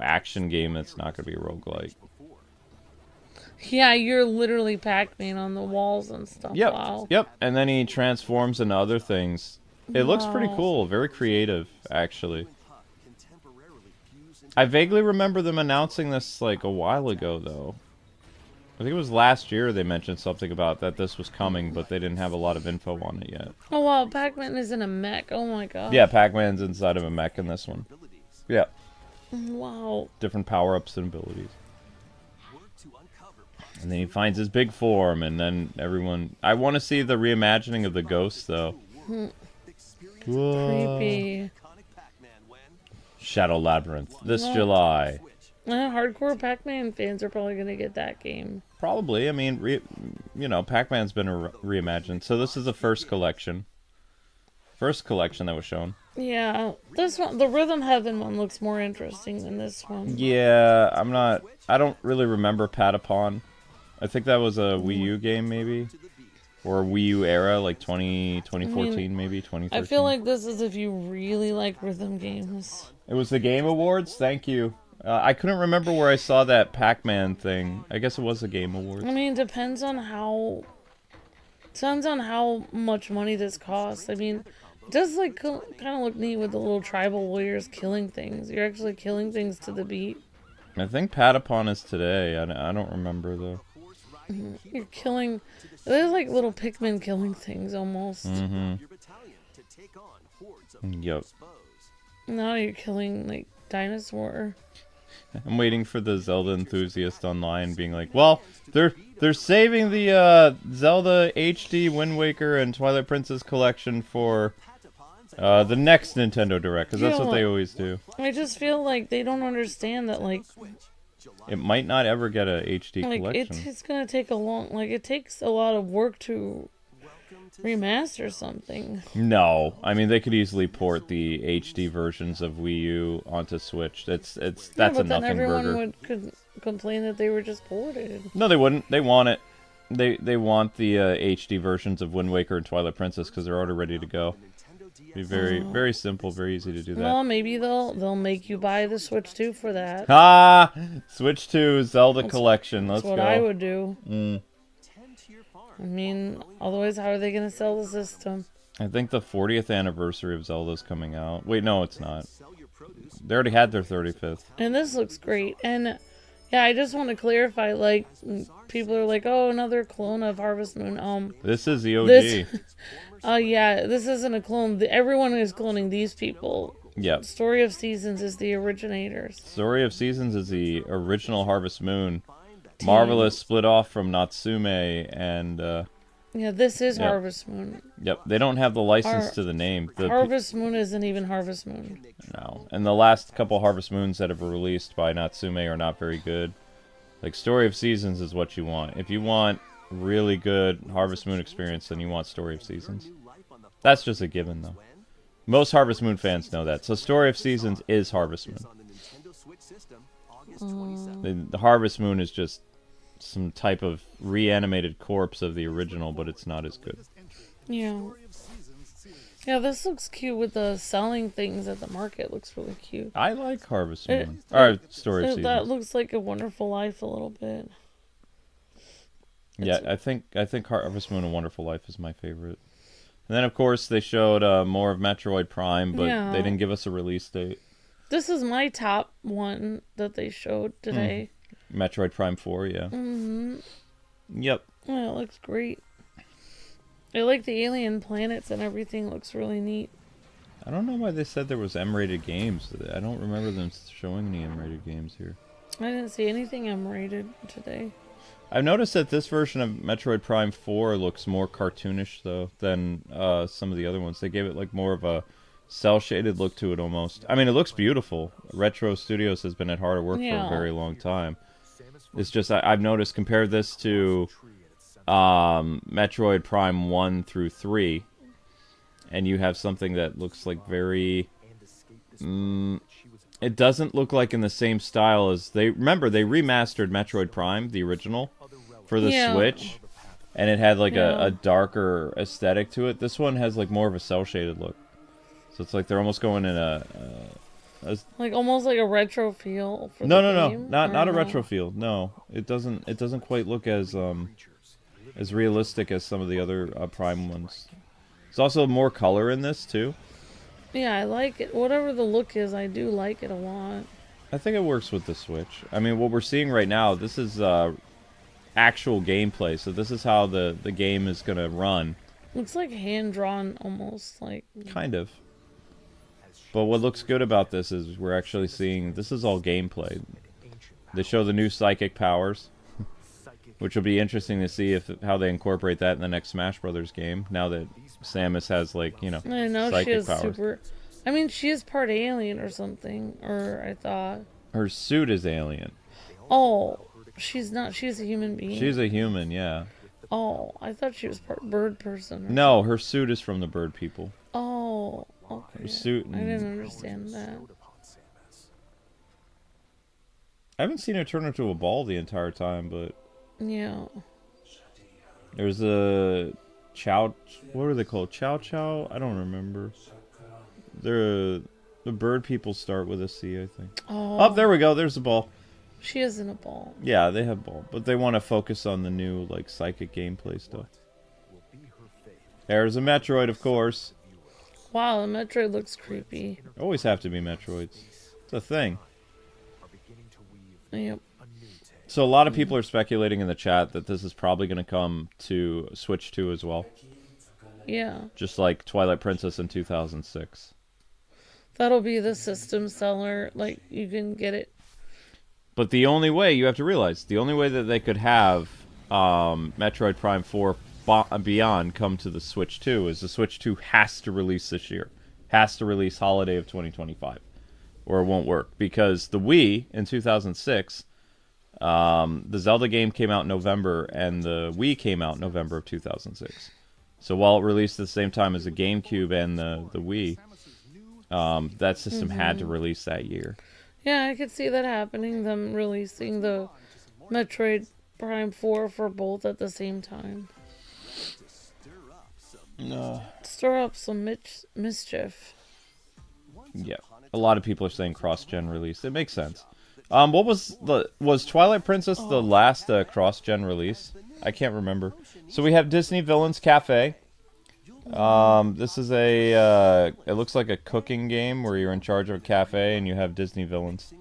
action game that's not going to be a roguelike. Yeah, you're literally Pac-Man on the walls and stuff. Yep. Wow. Yep. And then he transforms into other things. It looks pretty cool. Very creative, actually. I vaguely remember them announcing this like a while ago, though. I think it was last year they mentioned something about that this was coming, but they didn't have a lot of info on it yet. Oh wow, Pac-Man is in a mech. Oh my god. Yeah, Pac-Man's inside of a mech in this one. Yeah. Wow. Different power-ups and abilities. And then he finds his big form, and then everyone... I want to see the reimagining of the ghost, though. Creepy. Shadow Labyrinth, this July. Hardcore Pac-Man fans are probably going to get that game. Probably. I mean, Pac-Man's been reimagined. So this is the first collection. First collection that was shown. Yeah, this one, the Rythm Heaven one, looks more interesting than this one. Yeah, I don't really remember Patapon. I think that was a Wii U game, maybe? Or a Wii U era, like 2014, maybe, 2013. I feel like this is if you really like rhythm games. It was the Game Awards? Thank you. I couldn't remember where I saw that Pac-Man thing. I guess it was the Game Awards. I mean, depends on how much money this costs. I mean, it does like kind of look neat with the little tribal warriors killing things. You're actually killing things to the beat. I think Patapon is today. I don't remember though. You're killing. There's like little Pikmin killing things almost. Yep. Now you're killing like dinosaur. I'm waiting for the Zelda enthusiast online being like, well, they're saving the Zelda HD Wind Waker and Twilight Princess collection for the next Nintendo Direct, because that's what they always do. I just feel like they don't understand that, like, it might not ever get a HD collection. It's gonna take it takes a lot of work to remaster something. No, I mean they could easily port the HD versions of Wii U onto Switch. That's a nothing burger. Then everyone could complain that they were just ported. No, they wouldn't. They want it. They want the HD versions of Wind Waker and Twilight Princess because they're already ready to go. Be very simple, very easy to do that. Well, maybe they'll make you buy the Switch 2 for that. Ah, Switch 2 Zelda collection. Let's go. That's what I would do. I mean, otherwise, how are they going to sell the system? I think the 40th anniversary of Zelda's coming out. Wait, no, it's not. They already had their 35th. And this looks great. And yeah, I just want to clarify, like, people are like, oh, another clone of Harvest Moon. This is the OG. Yeah, this isn't a clone. Everyone is cloning these people. Yep. Story of Seasons is the originators. Story of Seasons is the original Harvest Moon. Marvelous split off from Natsume and yeah, this is Harvest Moon. Yep, they don't have the license to the name. Harvest Moon isn't even Harvest Moon. No, and the last couple Harvest Moons that have been released by Natsume are not very good. Like Story of Seasons is what you want. If you want really good Harvest Moon experience, then you want Story of Seasons. That's just a given, though. Most Harvest Moon fans know that. So Story of Seasons is Harvest Moon. The Harvest Moon is just some type of reanimated corpse of the original, but it's not as good. Yeah. Yeah, this looks cute with the selling things at the market. Looks really cute. I like Harvest Moon. Or Story of Seasons. That looks like A Wonderful Life a little bit. Yeah, I think Harvest Moon: A Wonderful Life is my favorite. And then of course they showed more of Metroid Prime, but they didn't give us a release date. This is my top one that they showed today. Metroid Prime 4, yeah. Yep. Yeah, it looks great. I like the alien planets and everything. Looks really neat. I don't know why they said there was M-rated games. I don't remember them showing any M-rated games here. I didn't see anything M-rated today. I've noticed that this version of Metroid Prime 4 looks more cartoonish, though, than some of the other ones. They gave it like more of a cel-shaded look to it almost. I mean, it looks beautiful. Retro Studios has been at hard work for a very long time. It's just I've noticed, compare this to Metroid Prime 1 through 3, and you have something that looks like very... it doesn't look like in the same style as... Remember, they remastered Metroid Prime, the original, for the Switch, and it had like a darker aesthetic to it. This one has like more of a cel-shaded look. So it's like they're almost going in a like almost like a retro feel for no, the game? not a retro feel. No, it doesn't quite look as realistic as some of the other Prime ones. There's also more color in this too. Yeah, I like it. Whatever the look is, I do like it a lot. I think it works with the Switch. I mean, what we're seeing right now, this is actual gameplay. So this is how the game is gonna run. Looks like hand drawn, almost like. Kind of. But what looks good about this is we're actually seeing, this is all gameplay. They show the new psychic powers, which will be interesting to see how they incorporate that in the next Smash Brothers game, now that Samus has, like, you know, I know psychic she is powers. super... I mean, she is part alien or something, or I thought... Her suit is alien. Oh, she's not, she's a human being. She's a human, yeah. Oh, I thought she was part bird person. No, her suit is from the bird people. Oh, Okay. Suit I and... didn't understand that. I haven't seen her turn into a ball the entire time, but... Yeah. There's a... Chow... What are they called? Chow Chow? I don't remember. They're... The bird people start with a C, I think. Oh, there we go. There's the ball. she isn't a ball. Yeah, they have ball. But they want to focus on the new, like, psychic gameplay stuff. There's a Metroid, of course. Wow, the Metroid looks creepy. Always have to be Metroids. It's a thing. Yep. So a lot of people are speculating in the chat that this is probably going to come to Switch 2 as well. Yeah. Just like Twilight Princess in 2006. That'll be the system seller. Like, you can get it. But the only way, you have to realize, the only way that they could have Metroid Prime 4 Beyond come to the Switch 2 is the Switch 2 has to release this year. Has to release holiday of 2025. Or it won't work. Because the Wii in 2006, the Zelda game came out in November, and the Wii came out in November of 2006. So while it released at the same time as the GameCube and the Wii, that system had to release that year. Yeah, I could see that happening, them releasing the Metroid Prime 4 for both at the same time. No. Stir up some mischief. Yeah. A lot of people are saying cross-gen release. It makes sense. What was Twilight Princess the last cross-gen release? I can't remember. So we have Disney Villains Cafe. This is a, it looks like a cooking game where you're in charge of a cafe and you have Disney villains.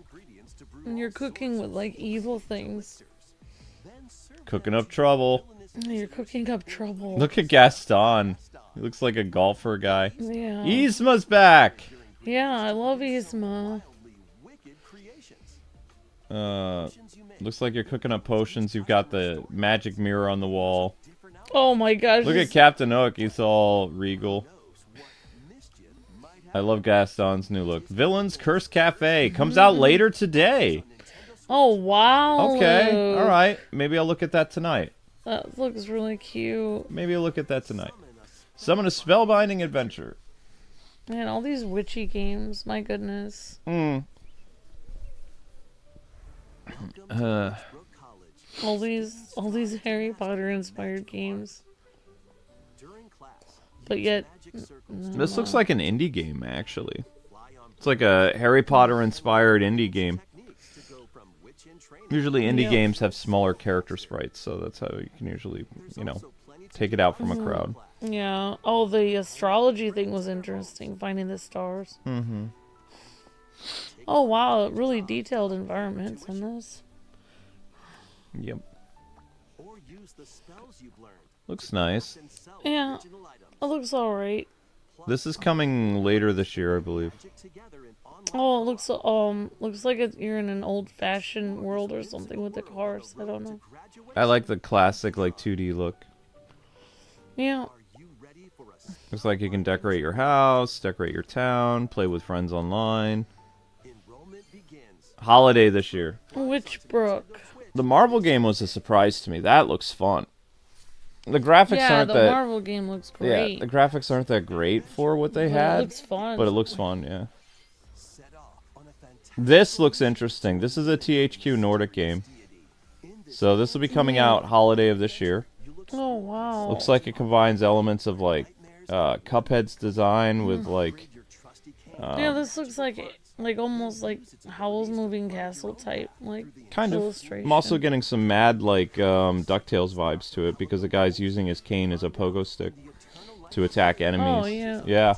And you're cooking with, like, evil things. Cooking up trouble. You're cooking up trouble. Look at Gaston. He looks like a golfer guy. Yeah. Yzma's back! Yeah, I love Yzma. Looks like you're cooking up potions. You've got the magic mirror on the wall. Oh my gosh. Look at Captain Hook. He's all regal. I love Gaston's new look. Villains Curse Cafe comes out later today. Oh, wow. Okay. All right. Maybe I'll look at that tonight. That looks really cute. Maybe I'll look at that tonight. Summon a spellbinding adventure. Man, all these witchy games. My goodness. All these Harry Potter inspired games. But yet, This looks like an indie game, actually. It's like a Harry Potter inspired indie game. Usually indie games have smaller character sprites, so that's how you can usually, take it out from a crowd. Yeah. Oh, the astrology thing was interesting, finding the stars. Oh, wow, really detailed environments in this. Yep. Looks nice. Yeah, it looks alright. This is coming later this year, I believe. Oh, it looks like you're in an old-fashioned world or something with the cars. I don't know. I like the classic, like, 2D look. Yeah. Looks like you can decorate your house, decorate your town, play with friends online. Holiday this year. Witchbrook. The Marvel game was a surprise to me. That looks fun. The graphics aren't that... Yeah, the Marvel game looks great. Yeah, the graphics aren't that great for what they had. It looks fun. But it looks fun, yeah. This looks interesting. This is a THQ Nordic game. So this will be coming out holiday of this year. Oh, wow. Looks like it combines elements of, like, Cuphead's design with, like... yeah, this looks like almost like Howl's Moving Castle type, like, kind of. illustration. I'm also getting some mad, like, DuckTales vibes to it, because the guy's using his cane as a pogo stick to attack enemies. Oh, yeah. Yeah.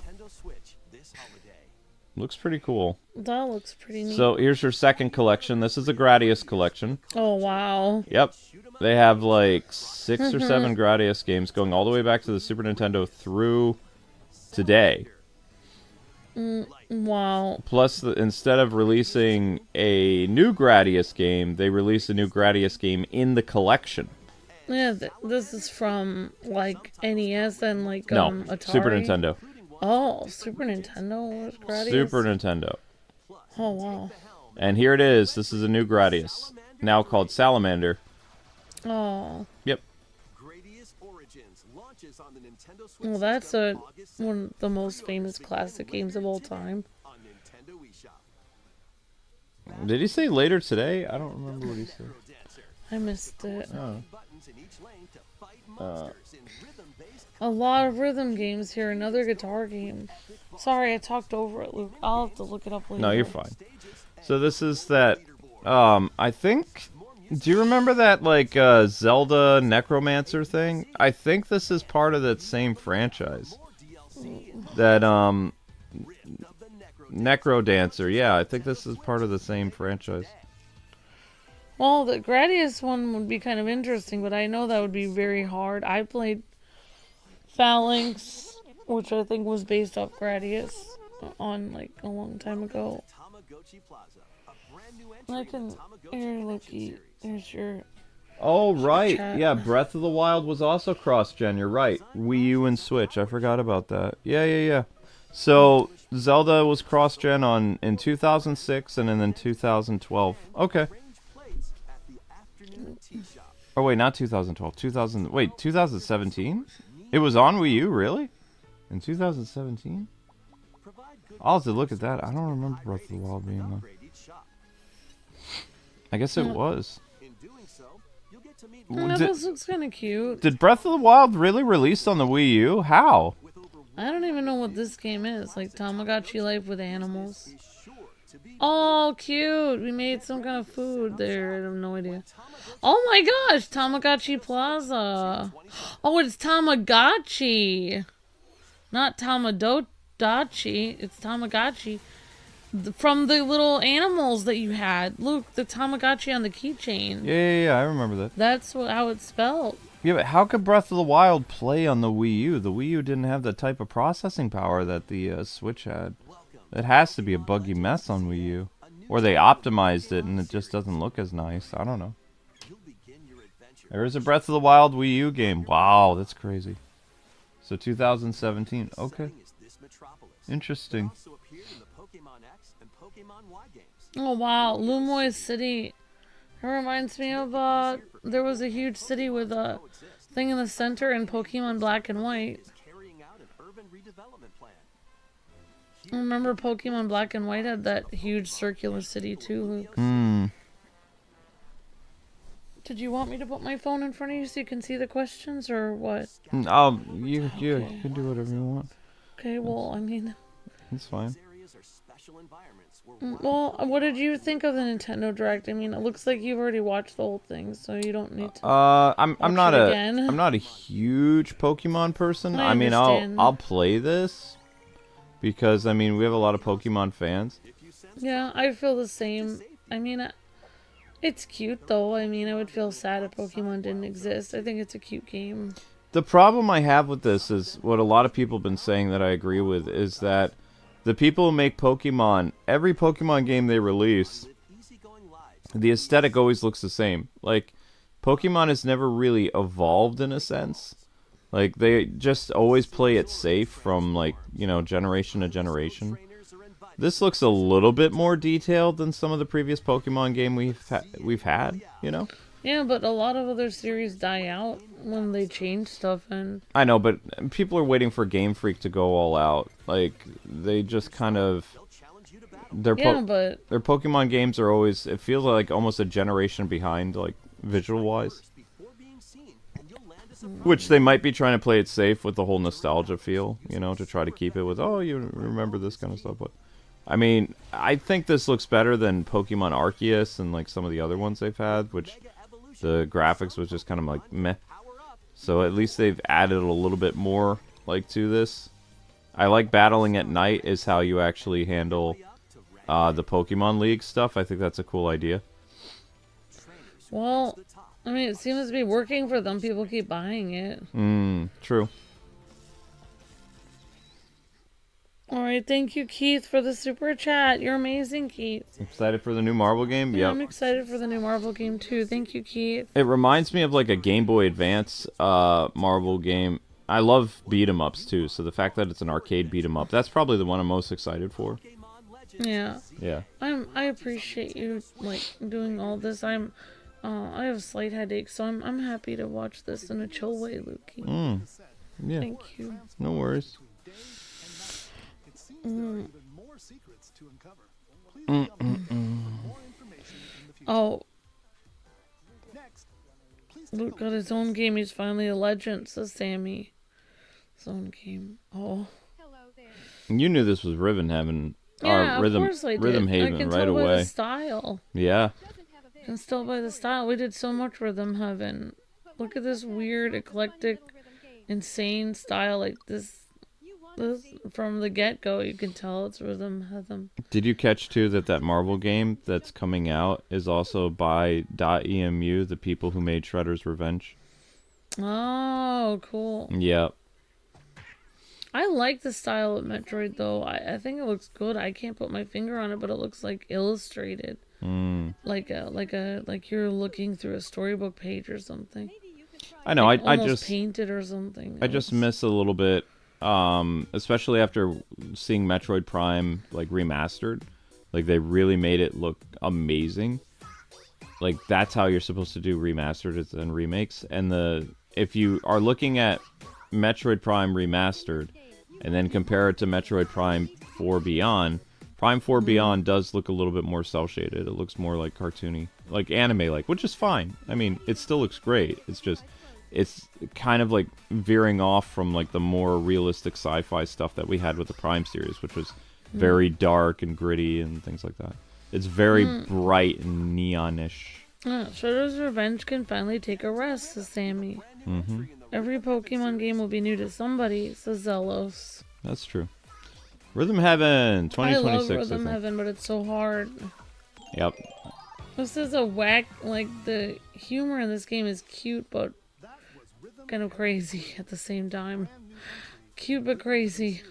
Looks pretty cool. That looks pretty neat. So, here's your second collection. This is a Gradius collection. Oh, wow. Yep. They have, like, 6 or 7 Gradius games going all the way back to the Super Nintendo through today. Wow. Plus, instead of releasing a new Gradius game, they released a new Gradius game in the collection. Yeah, this is from, like, NES and, like, No, Atari? Super Nintendo. Oh, Super Nintendo was Gradius? Super Nintendo. Oh, wow. And here it is. This is a new Gradius, now called Salamander. Oh. Yep. Well, that's one of the most famous classic games of all time. Did he say later today? I don't remember what he said. I missed it. Oh. A lot of rhythm games here. Another guitar game. Sorry, I talked over it, Luke. I'll have to look it up later. No, you're fine. So this is that. I think. Do you remember that like Zelda Necromancer thing? I think this is part of that same franchise. That Necrodancer. Yeah, I think this is part of the same franchise. Well, the Gradius one would be kind of interesting, but I know that would be very hard. I played Phalanx, which I think was based off Gradius on like a long time ago. I can. Here, Loki. Here's your. Oh, right. chat. Yeah, Breath of the Wild was also cross-gen. You're right. Wii U and Switch. I forgot about that. Yeah. So, Zelda was cross-gen in 2006 and then in 2012. Okay. Oh, wait, not 2012. 2017? It was on Wii U, really? In 2017? I'll have to look at that. I don't remember Breath of the Wild being on. I guess it was. Oh, this looks kind of cute. Did Breath of the Wild really release on the Wii U? How? I don't even know what this game is. Like Tamagotchi Life with animals. Oh, cute. We made some kind of food there. I have no idea. Oh my gosh, Tamagotchi Plaza. Oh, it's Tamagotchi. Not Tamadodachi. It's Tamagotchi. From the little animals that you had. Luke, the Tamagotchi on the keychain. Yeah, I remember that. That's how it's spelled. Yeah, but how could Breath of the Wild play on the Wii U? The Wii U didn't have the type of processing power that the Switch had. It has to be a buggy mess on Wii U. Or they optimized it and it just doesn't look as nice. I don't know. There is a Breath of the Wild Wii U game. Wow, that's crazy. So 2017. Okay. Interesting. Oh wow, Lumoy City. It reminds me of there was a huge city with a thing in the center in Pokemon Black and White. Remember Pokemon Black and White had that huge circular city too, Luke? Did you want me to put my phone in front of you so you can see the questions, or what? Oh, you can do whatever you want. Okay, well, I mean... It's fine. Well, what did you think of the Nintendo Direct? I mean, it looks like you've already watched the whole thing, so you don't need to. I'm not a huge Pokemon person. I mean, I'll play this because I mean we have a lot of Pokemon fans. Yeah, I feel the same. I mean, it's cute though. I mean, I would feel sad if Pokemon didn't exist. I think it's a cute game. The problem I have with this is what a lot of people have been saying that I agree with is that the people who make Pokemon, every Pokemon game they release, the aesthetic always looks the same. Like, Pokemon has never really evolved in a sense. Like, they just always play it safe from, like, you know, generation to generation. This looks a little bit more detailed than some of the previous Pokemon game we've had, you know? Yeah, but a lot of other series die out when they change stuff, and... I know, but people are waiting for Game Freak to go all out. Like, they just kind of... Their Pokemon games are always... It feels like almost a generation behind, like, visual-wise. Which they might be trying to play it safe with the whole nostalgia feel, you know, to try to keep it with, oh, you remember this kind of stuff, but... I mean, I think this looks better than Pokemon Arceus and, like, some of the other ones they've had, which... The graphics was just kind of like meh. So at least they've added a little bit more like to this. I like battling at night is how you actually handle the Pokemon League stuff. I think that's a cool idea. Well, I mean, it seems to be working for them. People keep buying it. True. Alright, thank you, Keith, for the super chat. You're amazing, Keith. Excited for the new Marvel game? Yeah, Yep. I'm excited for the new Marvel game, too. Thank you, Keith. It reminds me of like a Game Boy Advance Marvel game. I love beat-em-ups, too, so the fact that it's an arcade beat-em-up, that's probably the one I'm most excited for. Yeah. Yeah. I appreciate you, like, doing all this. I have a slight headache, so I'm happy to watch this in a chill way, Lukey. Yeah. Thank you. No worries. It seems there are even more secrets to uncover. Please be on the lookout for more information in the future. Oh, Next, please take Luke a got his own game. He's finally a legend, says Sammy. His own game. Oh. You knew this was Rythm Heaven. Yeah, Or Rhythm, of course I did. Rythm I Haven can right tell by away. the style. Yeah. I can tell by the style. We did so much Rythm Heaven. Look at this weird, eclectic, insane style like this. This from the get-go, you can tell it's Rythm Heaven. Did you catch too that Marvel game that's coming out is also by .emu, the people who made Shredder's Revenge? Oh, cool. Yep. I like the style of Metroid though. I think it looks good. I can't put my finger on it, but it looks like illustrated. Like you're looking through a storybook page or something. I know. Like I almost just painted or something. I just miss a little bit, especially after seeing Metroid Prime like remastered. Like they really made it look amazing. Like that's how you're supposed to do remastered and remakes. And if you are looking at Metroid Prime remastered and then compare it to Metroid Prime 4 Beyond, Prime 4 Beyond does look a little bit more cel-shaded. It looks more like cartoony, like anime-like, which is fine. I mean, it still looks great. It's just, it's kind of like veering off from like the more realistic sci-fi stuff that we had with the Prime series, which was very dark and gritty and things like that. It's very bright and neonish. Shredder's Revenge can finally take a rest, says Sammy. Every Pokemon game will be new to somebody, says Zelos. That's true. Rythm Heaven 2026. I love Rythm Heaven, but it's so hard. Yep. This is a whack, like the humor in this game is cute, but kind of crazy at the same time. Cute but crazy.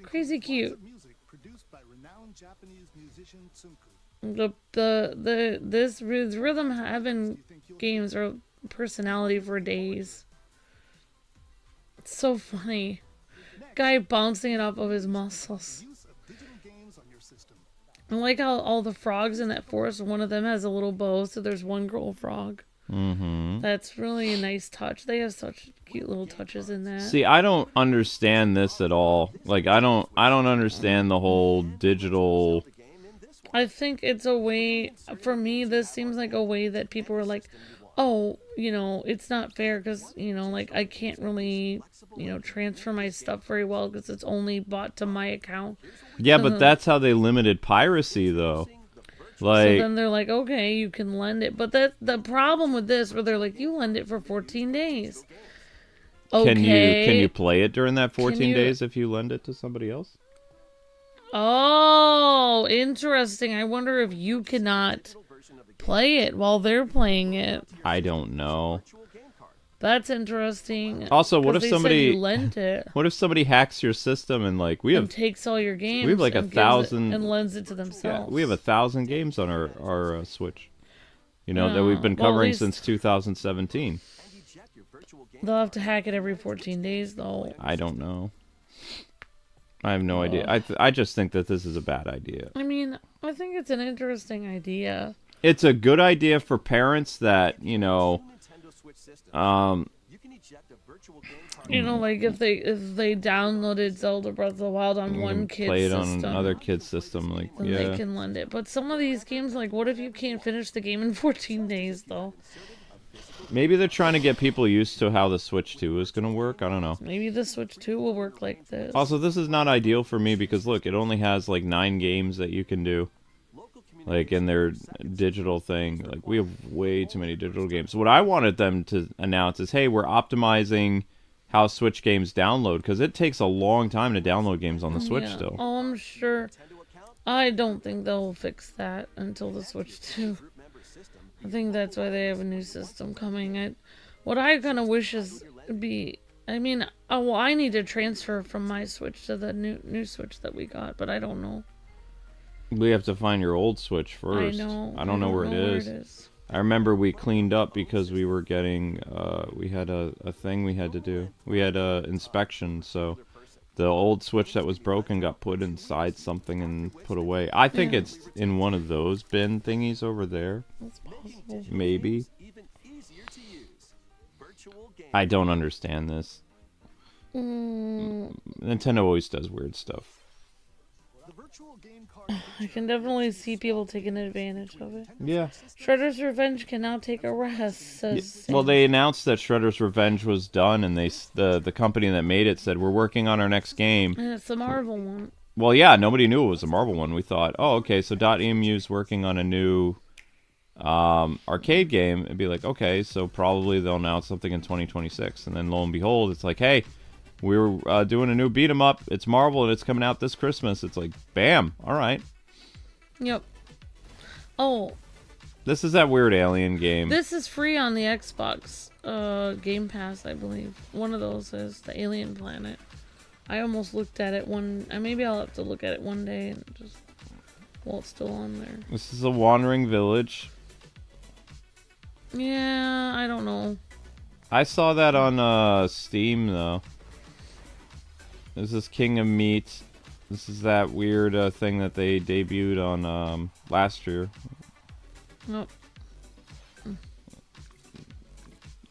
Crazy cute. This Rythm Heaven games are personality for days. It's so funny. Guy bouncing it off of his muscles. I like how all the frogs in that forest, one of them has a little bow, so there's one girl frog. That's really a nice touch. They have such cute little touches in that. See, I don't understand this at all. Like, I don't understand the whole digital. I think it's a way, for me, this seems like a way that people were like, oh, you know, it's not fair because, you know, like, I can't really, you know, transfer my stuff very well because it's only bought to my account. Yeah, but that's how they limited piracy, though. Like, so then they're like, okay, you can lend it. But the problem with this, where they're like, you lend it for 14 days. Okay. Can you play it during that 14 days if you lend it to somebody else? Oh, interesting. I wonder if you cannot play it while they're playing it. I don't know. That's interesting. Also, what if somebody lent it? What if somebody hacks your system and like we have takes all your games? We have like 1,000 and lends it to themselves. Yeah, we have 1,000 games on our Switch. You know that we've been covering since 2017. They'll have to hack it every 14 days, though. I don't know. I have no idea. I just think that this is a bad idea. I mean, I think it's an interesting idea. It's a good idea for parents that, you know, you know, like if they downloaded Zelda Breath of the Wild on one kid's play it system, on another kid's system, like then they can lend it. But some of these games, like, what if you can't finish the game in 14 days, though? Maybe they're trying to get people used to how the Switch 2 is going to work. I don't know. Maybe the Switch 2 will work like this. Also, this is not ideal for me because, look, it only has, like, 9 games that you can do. Like, in their digital thing. Like, we have way too many digital games. What I wanted them to announce is, hey, we're optimizing how Switch games download. Because it takes a long time to download games on the Switch still. Oh, I'm sure. I don't think they'll fix that until the Switch 2. I think that's why they have a new system coming. What I kind of wish is I mean, I need to transfer from my Switch to the new Switch that we got, but I don't know. We have to find your old Switch first. I know. I don't know where it is. I remember we cleaned up because we were getting, we had a thing we had to do. We had a inspection, so the old Switch that was broken got put inside something and put away. I think it's in one of those bin thingies over there. That's possible. Maybe. I don't understand this. Nintendo always does weird stuff. I can definitely see people taking advantage of it. Yeah. Shredder's Revenge can now take a rest, says Well, they announced that Shredder's Revenge was done, and the company that made it said, we're working on our next game. And it's the Marvel one. Well, yeah, nobody knew it was a Marvel one. We thought, oh, okay, so .emu's working on a new arcade game. It'd be like, okay, so probably they'll announce something in 2026. And then lo and behold, it's like, hey, we're doing a new beat 'em up. It's Marvel, and it's coming out this Christmas. It's like, bam, all right. Yep. Oh. This is that weird alien game. This is free on the Xbox Game Pass, I believe. One of those is the Alien Planet. I almost looked at it maybe I'll have to look at it one day and just while it's still on there. This is a wandering village. Yeah, I don't know. I saw that on Steam though. This is King of Meat. This is that weird thing that they debuted on last year. Nope.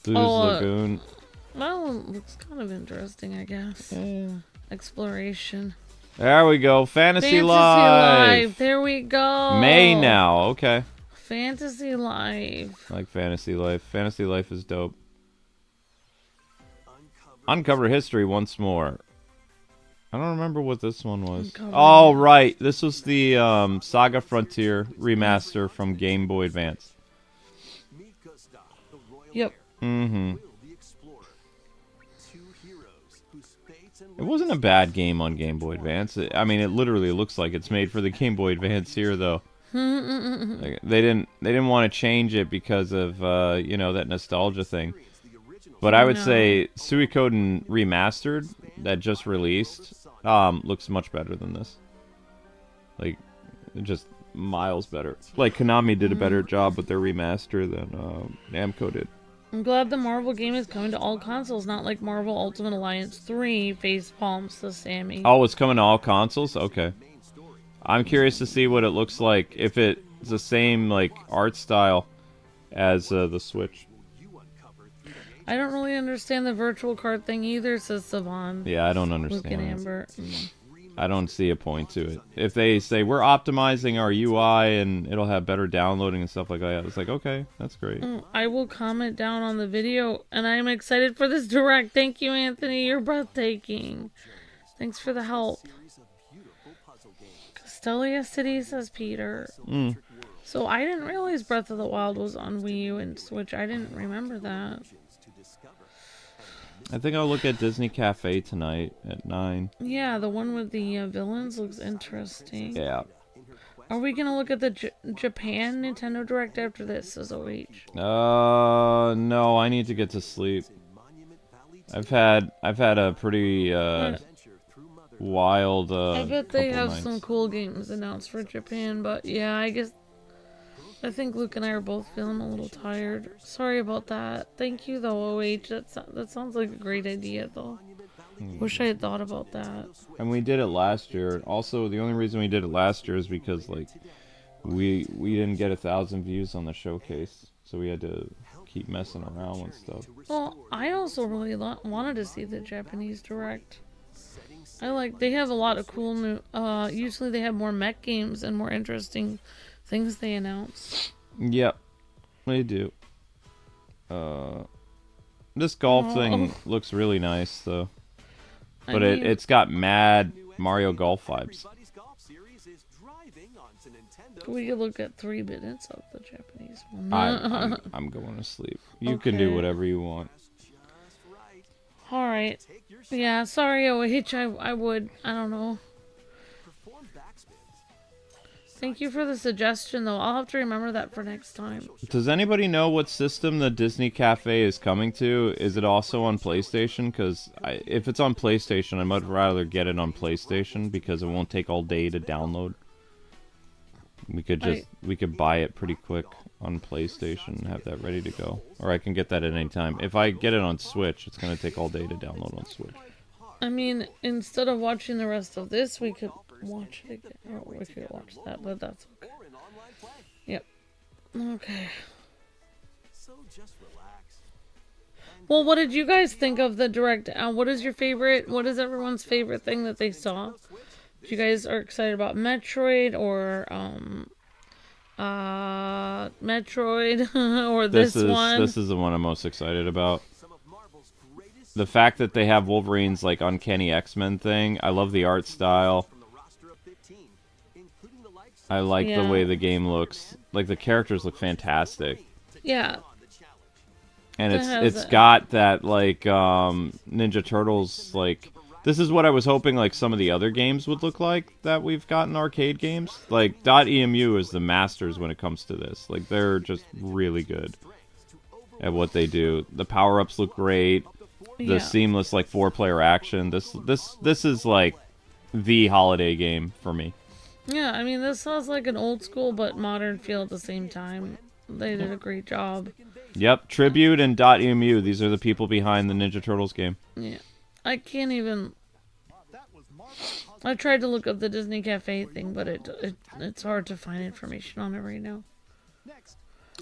Blues Lagoon. That one looks kind of interesting, I guess. Yeah. Exploration. There we go. Fantasy Life. There we go. May now. Okay. Fantasy Life. I like Fantasy Life. Fantasy Life is dope. Uncover history once more. I don't remember what this one was. Oh, right. This was the Saga Frontier remaster from Game Boy Advance. Yep. Mm-hmm. It wasn't a bad game on Game Boy Advance. I mean, it literally looks like it's made for the Game Boy Advance here, though. Like, they didn't want to change it because of that nostalgia thing. But I would say Suikoden Remastered that just released looks much better than this. Like, just miles better. Like Konami did a better job with their remaster than Namco did. I'm glad the Marvel game is coming to all consoles, not like Marvel Ultimate Alliance 3. Face palms to Sammy. Oh, it's coming to all consoles? Okay. I'm curious to see what it looks like, if it's the same like art style as the Switch. I don't really understand the virtual card thing either, says Savon. Yeah, I don't understand. Luke and Amber. I don't see a point to it. If they say we're optimizing our UI and it'll have better downloading and stuff like that, it's like, okay, that's great. I will comment down on the video, and I'm excited for this direct. Thank you, Anthony. You're breathtaking. Thanks for the help. Castelia City, says Peter. So I didn't realize Breath of the Wild was on Wii U and Switch. I didn't remember that. I think I'll look at Disney Cafe tonight at 9. Yeah, the one with the villains looks interesting. Yeah. Are we gonna look at the Japan Nintendo Direct after this, says OH? No, I need to get to sleep. I've had a pretty wild I bet they have nights. some cool games announced for Japan, but yeah, I think Luke and I are both feeling a little tired. Sorry about that. Thank you though, OH. That sounds like a great idea though. Wish I had thought about that. And we did it last year. Also, the only reason we did it last year is because like we didn't get 1,000 views on the showcase, so we had to keep messing around with stuff. Well, I also really wanted to see the Japanese Direct. They have a lot of cool new. Usually they have more mech games and more interesting things they announce. Yep, they do. This golf thing looks really nice though. But it's got mad Mario Golf vibes. We could look at 3 minutes of the Japanese one. I'm going to sleep. You can do whatever you want. Alright. Yeah, sorry, OH. I would. I don't know. Thank you for the suggestion, though. I'll have to remember that for next time. Does anybody know what system the Disney Cafe is coming to? Is it also on PlayStation? Because if it's on PlayStation, I'd much rather get it on PlayStation because it won't take all day to download. We could buy it pretty quick on PlayStation and have that ready to go. Or I can get that at any time. If I get it on Switch, it's going to take all day to download on Switch. I mean, instead of watching the rest of this, we could watch it again. Or we could watch that, but that's okay. Yep. Okay. Well, what did you guys think of the direct? What is your favorite? What is everyone's favorite thing that they saw? If you guys are excited about Metroid or Metroid or this one? This is the one I'm most excited about. The fact that they have Wolverine's like uncanny X-Men thing. I love the art style. I like the way the game looks. Like the characters look fantastic. Yeah. And it's got that like Ninja Turtles like this is what I was hoping like some of the other games would look like that we've gotten arcade games. Like .emu is the masters when it comes to this. Like they're just really good at what they do. The power-ups look great. The seamless like 4-player action. This is like the holiday game for me. Yeah, I mean this has like an old school but modern feel at the same time. They did a great job. Yep, Tribute and .emu. These are the people behind the Ninja Turtles game. Yeah, I can't even. I tried to look up the Disney Cafe thing, but it's hard to find information on it right now.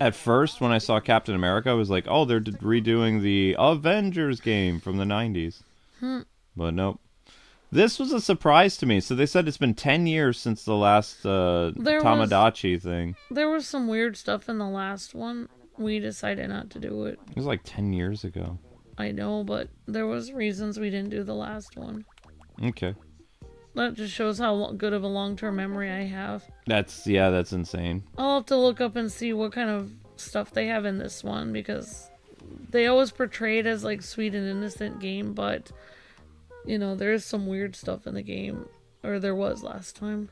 At first, when I saw Captain America, I was like, "Oh, they're redoing the Avengers game from the '90s." But nope. This was a surprise to me. So they said it's been 10 years since the last Tamagotchi thing. There was some weird stuff in the last one. We decided not to do it. It was like 10 years ago. I know, but there was reasons we didn't do the last one. Okay. That just shows how good of a long-term memory I have. That's insane. I'll have to look up and see what kind of stuff they have in this one, because they always portray it as like sweet and innocent game, but you know, there is some weird stuff in the game, or there was last time.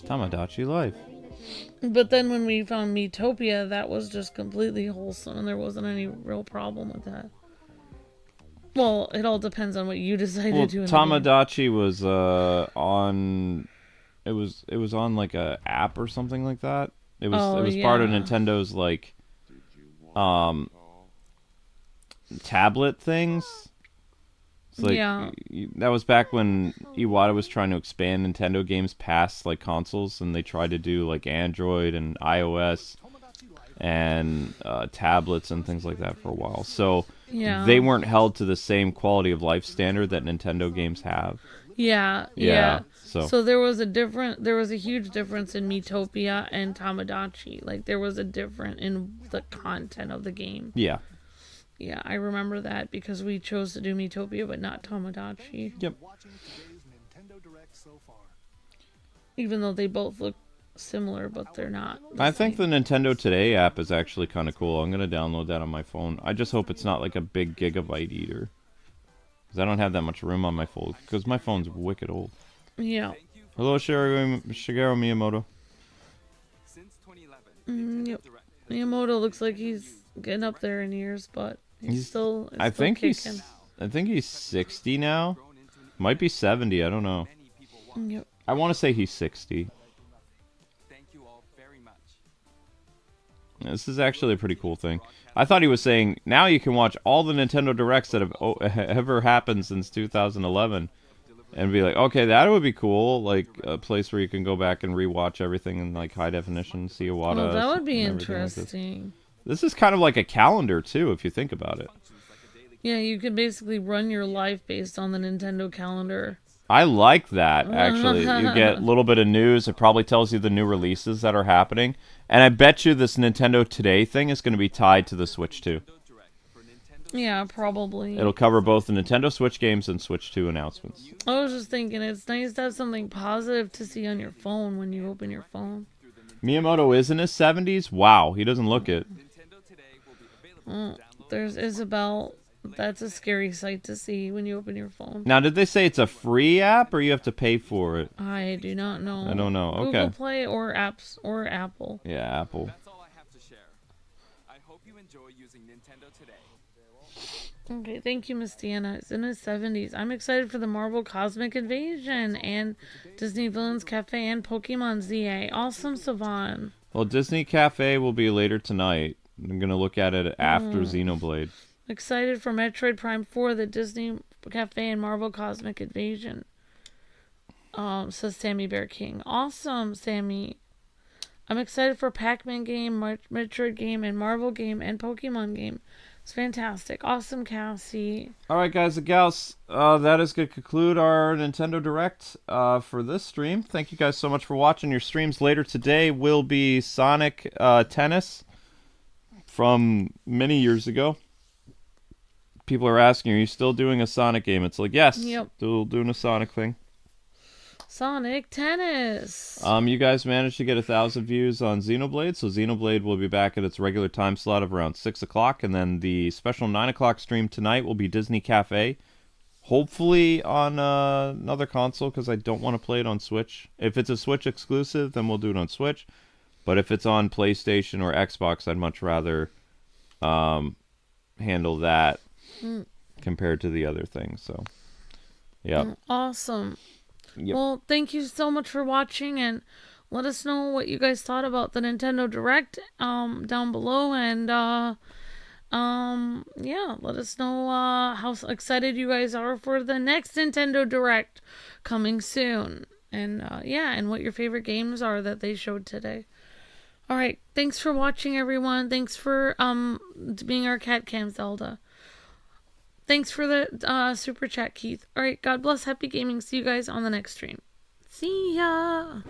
Tamagotchi life. But then when we found Metopia, that was just completely wholesome, and there wasn't any real problem with that. Well, it all depends on what you decide to do. Tamagotchi was on. It was on like a app or something like that. It was part of Nintendo's like tablet things. It's like, that was back when Iwata was trying to expand Nintendo games past like consoles, and they tried to do like Android and iOS and tablets and things like that for a while. So they weren't held to the same quality of life standard that Nintendo games have. Yeah. So there was a huge difference in Metopia and Tamagotchi. Like there was a difference in the content of the game. Yeah, I remember that because we chose to do Metopia but not Tamagotchi. Yep. Even though they both look similar, but they're not. I think the Nintendo Today app is actually kind of cool. I'm going to download that on my phone. I just hope it's not like a big gigabyte eater. Because I don't have that much room on my phone. Because my phone's wicked old. Yeah. Hello, Shigeru Miyamoto. Yep. Miyamoto looks like he's getting up there in years, but he's still I think kicking. he's 60 now. Might be 70, I don't know. Yep. I want to say he's 60. Thank you all very much. This is actually a pretty cool thing. I thought he was saying, now you can watch all the Nintendo Directs that have ever happened since 2011. And be like, okay, that would be cool. Like, a place where you can go back and rewatch everything in, like, high definition, see Iwata. Oh, that would be interesting. This is kind of like a calendar, too, if you think about it. Yeah, you could basically run your life based on the Nintendo calendar. I like that, actually. You get a little bit of news. It probably tells you the new releases that are happening. And I bet you this Nintendo Today thing is going to be tied to the Switch 2. Yeah, probably. It'll cover both the Nintendo Switch games and Switch 2 announcements. I was just thinking, it's nice to have something positive to see on your phone when you open your phone. Miyamoto is in his 70s? Wow, he doesn't look it. There's Isabelle. That's a scary sight to see when you open your phone. Now, did they say it's a free app or you have to pay for it? I do not know. I don't know. Okay. Google Play or apps or Apple. Yeah, Apple. That's all I have to share. I hope you enjoy using Nintendo Today. Okay, thank you, Miss Deanna. It's in his 70s. I'm excited for the Marvel Cosmic Invasion and Disney Villains Cafe and Pokemon ZA. Awesome, Savan. Well, Disney Cafe will be later tonight. I'm going to look at it after Xenoblade. Excited for Metroid Prime 4, the Disney Cafe and Marvel Cosmic Invasion. Says Sammy Bear King. Awesome, Sammy. I'm excited for Pac-Man game, Metroid game, and Marvel game, and Pokemon game. It's fantastic. Awesome, Cassie. Alright, guys and gals, that is going to conclude our Nintendo Direct for this stream. Thank you guys so much for watching. Your streams later today will be Sonic Tennis from many years ago. People are asking, are you still doing a Sonic game? It's like, yes, still doing a Sonic thing. Sonic Tennis. You guys managed to get 1,000 views on Xenoblade, so Xenoblade will be back at its regular time slot of around 6 o'clock, and then the special 9 o'clock stream tonight will be Disney Cafe. Hopefully on another console, because I don't want to play it on Switch. If it's a Switch exclusive, then we'll do it on Switch. But if it's on PlayStation or Xbox, I'd much rather handle that compared to the other things. So, yeah. Awesome. Yep. Well, thank you so much for watching, and let us know what you guys thought about the Nintendo Direct down below, and yeah, let us know how excited you guys are for the next Nintendo Direct coming soon, and yeah, and what your favorite games are that they showed today. All right, thanks for watching, everyone. Thanks for being our Cat Cam Zelda. Thanks for the super chat, Keith. All right, God bless, happy gaming. See you guys on the next stream. See ya.